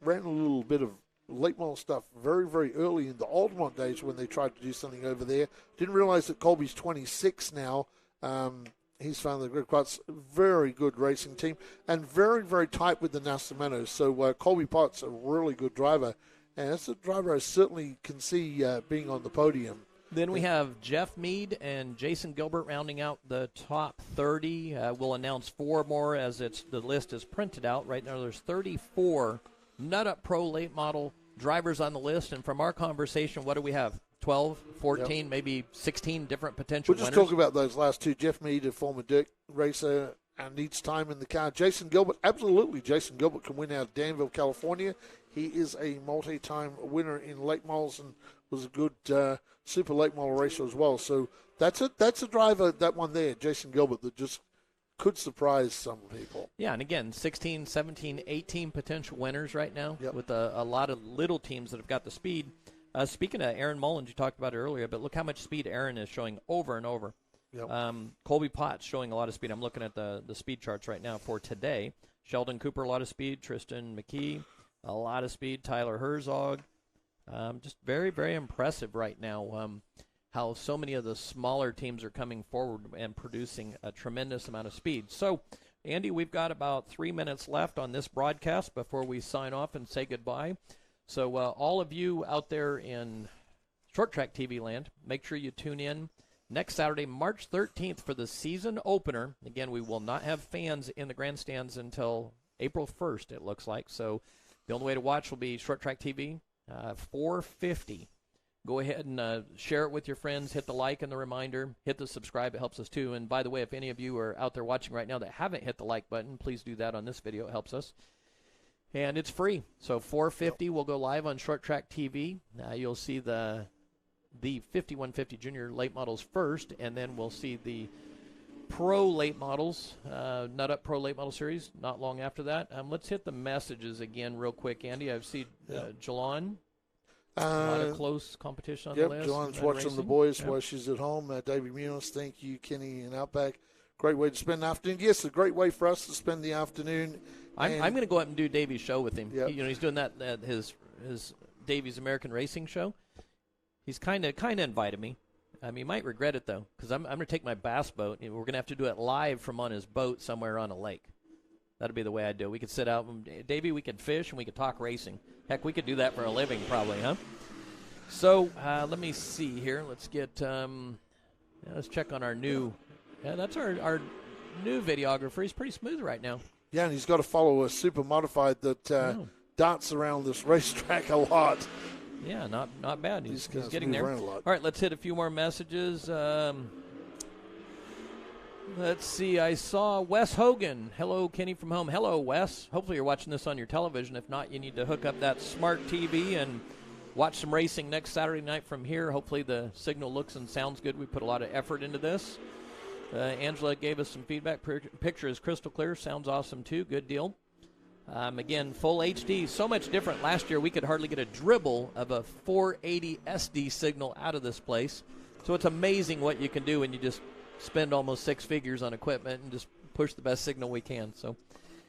ran a little bit of late model stuff very, very early in the Altamont days when they tried to do something over there. Didn't realize that Colby's 26 now. He's found the good parts. Very good racing team and very, very tight with the Nascimentos. So Colby Potts, a really good driver. And that's a driver I certainly can see being on the podium. Then we have Jeff Mead and Jason Gilbert rounding out the top 30. We'll announce 4 more as the list is printed out. Right now there's 34 Nut Up Pro late model drivers on the list. And from our conversation, what do we have? 12, 14, maybe 16 different potential winners. We'll just talk about those last two. Jeff Mead, a former dirt racer, and needs time in the car. Jason Gilbert, absolutely. Jason Gilbert can win out of Danville, California. He is a multi-time winner in late models and was a good super late model racer as well. So that's a driver, that one there, Jason Gilbert, that just could surprise some people. Yeah, and again, 16, 17, 18 potential winners right now with a lot of little teams that have got the speed. Speaking of Aaron Mullins, you talked about it earlier, but look how much speed Aaron is showing over and over. Colby Potts showing a lot of speed. I'm looking at the speed charts right now for today. Sheldon Cooper, a lot of speed. Tristan McKee, a lot of speed. Tyler Herzog. Just very, very impressive right now how so many of the smaller teams are coming forward and producing a tremendous amount of speed. So, Andy, we've got about 3 minutes left on this broadcast before we sign off and say goodbye. So all of you out there in Short Track TV land, make sure you tune in next Saturday, March 13th, for the season opener. Again, we will not have fans in the grandstands until April 1st, it looks like. So the only way to watch will be Short Track TV, 450. Go ahead and share it with your friends. Hit the like and the reminder. Hit the subscribe. It helps us, too. And by the way, if any of you are out there watching right now that haven't hit the like button, please do that on this video. It helps us. And it's free. So 450 will go live on Short Track TV. You'll see the 5150 Junior late models first, and then we'll see the Pro late models, Nut Up Pro late model series not long after that. Let's hit the messages again real quick, Andy. I've seen Jalon. A lot of close competition on the list. Jalon's watching the boys while she's at home. David Munoz, thank you, Kenny and Outback. Great way to spend the afternoon. Yes, a great way for us to spend the afternoon I'm going to go up and do Davy's show with him. Yep. He's doing that at his Davy's American Racing show. He's kind of invited me. He might regret it, though, because I'm going to take my bass boat, and we're going to have to do it live from on his boat somewhere on a lake. That'd be the way I'd do it. We could sit out, and Davey, we could fish, and we could talk racing. Heck, we could do that for a living probably, huh? So let me see here. Let's get let's check on our new that's our new videographer. He's pretty smooth right now. Yeah, and he's got to follow a super modified that darts around this racetrack a lot. Yeah, not bad. He's getting move there. around a lot. All right, let's hit a few more messages. Let's see. I saw Wes Hogan. Hello, Kenny from home. Hello, Wes. Hopefully you're watching this on your television. If not, you need to hook up that smart TV and watch some racing next Saturday night from here. Hopefully the signal looks and sounds good. We put a lot of effort into this. Angela gave us some feedback. Picture is crystal clear. Sounds awesome, too. Good deal. Again, full HD, so much different. Last year, we could hardly get a dribble of a 480 SD signal out of this place. So it's amazing what you can do when you just spend almost six figures on equipment and just push the best signal we can. So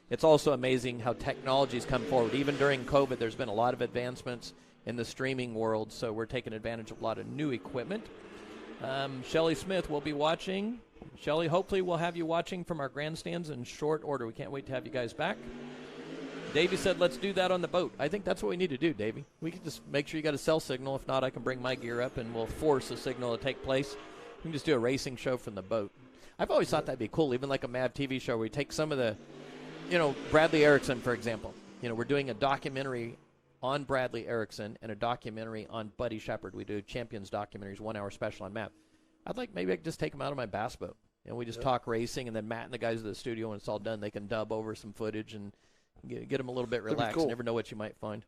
it's also amazing how technology's come forward. Even during COVID, there's been a lot of advancements in the streaming world, so we're taking advantage of a lot of new equipment. Shelly Smith will be watching. Shelly, hopefully we'll have you watching from our grandstands in short order. We can't wait to have you guys back. Davey said, let's do that on the boat. I think that's what we need to do, Davey. We can just make sure you got a cell signal. If not, I can bring my gear up, and we'll force a signal to take place. We can just do a racing show from the boat. I've always thought that'd be cool, even like a MAV TV show where we take some of the, Bradley Erickson, for example. We're doing a documentary on Bradley Erickson and a documentary on Buddy Shepard. We do Champions documentaries, 1 hour special on MAV. Maybe I could just take them out of my bass boat, and we just talk racing, and then Matt and the guys at the studio, when it's all done, they can dub over some footage and get them a little bit relaxed. Cool. You never know what you might find.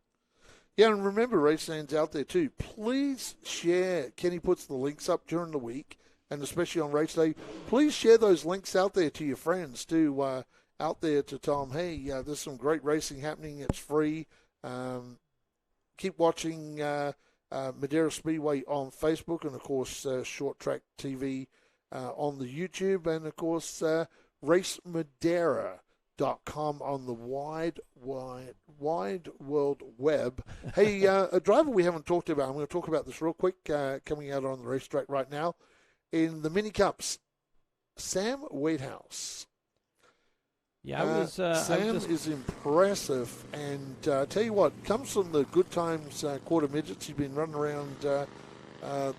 Yeah, and remember, race fans out there too, please share. Kenny puts the links up during the week, and especially on race day. Please share those links out there to your friends too, out there to tell them, hey, there's some great racing happening. It's free. Keep watching Madera Speedway on Facebook, and of course Short Track TV on the YouTube, and of course RaceMadera.com on the wide world web. Hey, a driver we haven't talked about, I'm going to talk about this real quick, coming out on the racetrack right now. In the Mini Cups, Sam Waithouse. Yeah, Sam is impressive, and tell you what, comes from the Good Times quarter midgets. He's been running around the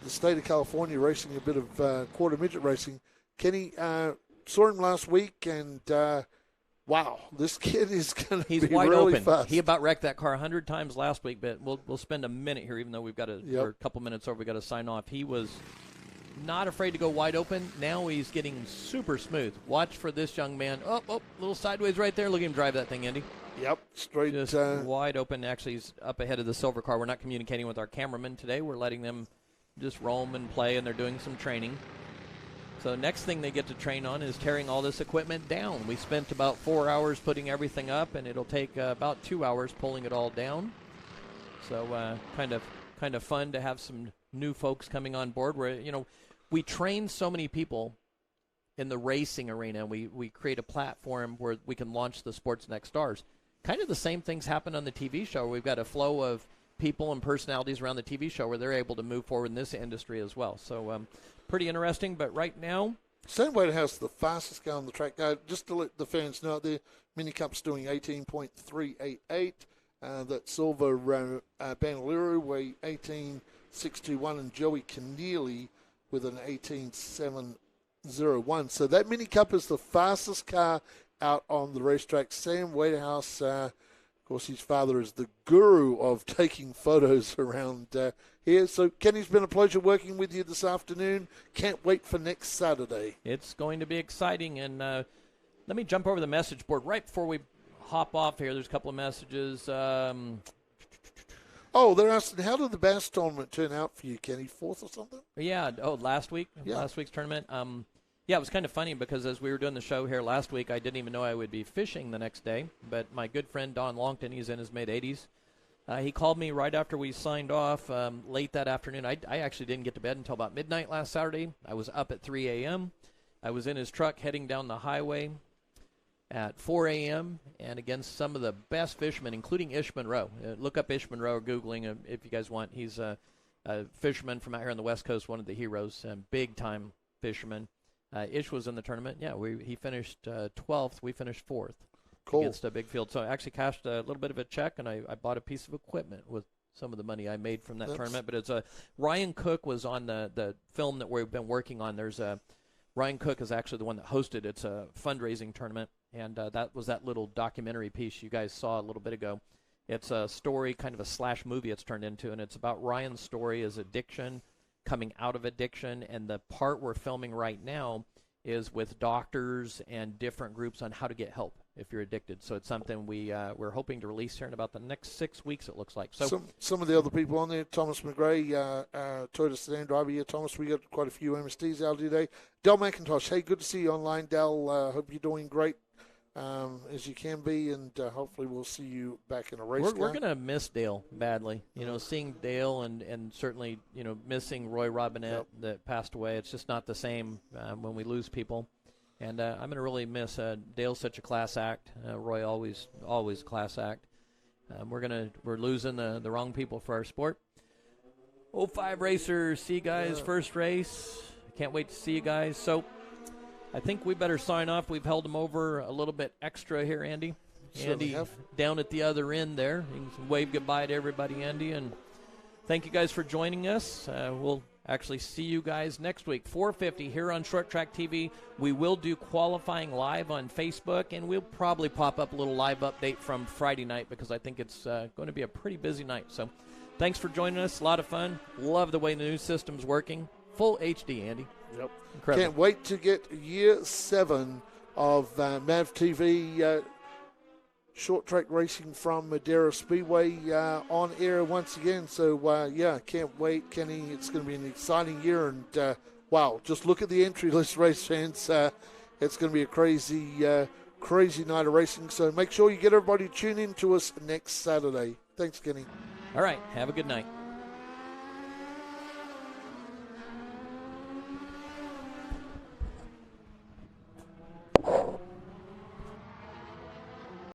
state of California racing a bit of quarter midget racing. Kenny, saw him last week, and wow, this kid is going to be wide really open. fast. He about wrecked that car 100 times last week, but we'll spend a minute here, even though we've got or a couple minutes over. We've got to sign off. He was not afraid to go wide open. Now he's getting super smooth. Watch for this young man. Oh, little sideways right there. Look at him drive that thing, Andy. Yep, straight. Just wide open. Actually, he's up ahead of the silver car. We're not communicating with our cameraman today. We're letting them just roam and play, and they're doing some training. So next thing they get to train on is tearing all this equipment down. We spent about 4 hours putting everything up, and it'll take about 2 hours pulling it all down. So kind of fun to have some new folks coming on board. Where we train so many people in the racing arena. We create a platform where we can launch the Sports Next Stars. Kind of the same things happen on the TV show. We've got a flow of people and personalities around the TV show where they're able to move forward in this industry as well. So pretty interesting. But right now, Sam Waithouse, the fastest guy on the track. Just to let the fans know, the Mini Cup's doing 18.388. That Silver Bandolero weigh 18.621, and Joey Kearney with an 18.701. So that Mini Cup is the fastest car out on the racetrack. Sam Waithouse, of course, his father is the guru of taking photos around here. So, Kenny, it's been a pleasure working with you this afternoon. Can't wait for next Saturday. It's going to be exciting. And let me jump over the message board right before we hop off here. There's a couple of messages. They're asking, how did the bass tournament turn out for you, Kenny? Fourth or something? Yeah. Last week? Yeah. Last week's tournament. Yeah, it was kind of funny because as we were doing the show here last week, I didn't even know I would be fishing the next day. But my good friend Don Longton, he's in his mid-80s. He called me right after we signed off late that afternoon. I actually didn't get to bed until about midnight last Saturday. I was up at 3 a.m. I was in his truck heading down the highway. at 4 a.m. and against some of the best fishermen, including Ish Monroe. Look up Ish Monroe or Googling him if you guys want. He's a fisherman from out here on the West Coast, one of the heroes, big-time fisherman. Ish was in the tournament. Yeah, he finished 12th. We finished 4th against a big field. So I actually cashed a little bit of a check, and I bought a piece of equipment with some of the money I made from that tournament. But it's Ryan Cook was on the film that we've been working on. Ryan Cook is actually the one that hosted. It's a fundraising tournament, and that was that little documentary piece you guys saw a little bit ago. It's a story, kind of a slash movie it's turned into, and it's about Ryan's story as addiction, coming out of addiction, and the part we're filming right now is with doctors and different groups on how to get help if you're addicted. So it's something we're hoping to release here in about the next 6 weeks, it looks like. So some of the other people on there, Thomas McRae, Toyota sedan driver here. Thomas, we got quite a few MSDs out today. Del McIntosh, hey, good to see you online, Del. Hope you're doing great as you can be, and hopefully we'll see you back in a race. We're going to miss Dale badly. Seeing Dale and certainly, missing Roy Robinette that passed away. It's just not the same when we lose people. And I'm going to really miss Dale's such a class act. Roy always class act. We're losing the wrong people for our sport. 05 racers, see you guys, first race. Can't wait to see you guys. So I think we better sign off. We've held them over a little bit extra here, Andy. Andy down at the other end there. You can wave goodbye to everybody, Andy. And thank you guys for joining us. We'll actually see you guys next week, 4:50 here on Short Track TV. We will do qualifying live on Facebook, and we'll probably pop up a little live update from Friday night because I think it's going to be a pretty busy night. So thanks for joining us. A lot of fun. Love the way the new system's working. Full HD, Andy. Yep. Incredible. Can't wait to get year 7 of MAV TV short track racing from Madera Speedway on air once again. So, can't wait, Kenny. It's going to be an exciting year. And, wow, just look at the entry list, race fans. It's going to be a crazy night of racing. So make sure you get everybody tuned in to us next Saturday. Thanks, Kenny. All right. Have a good night.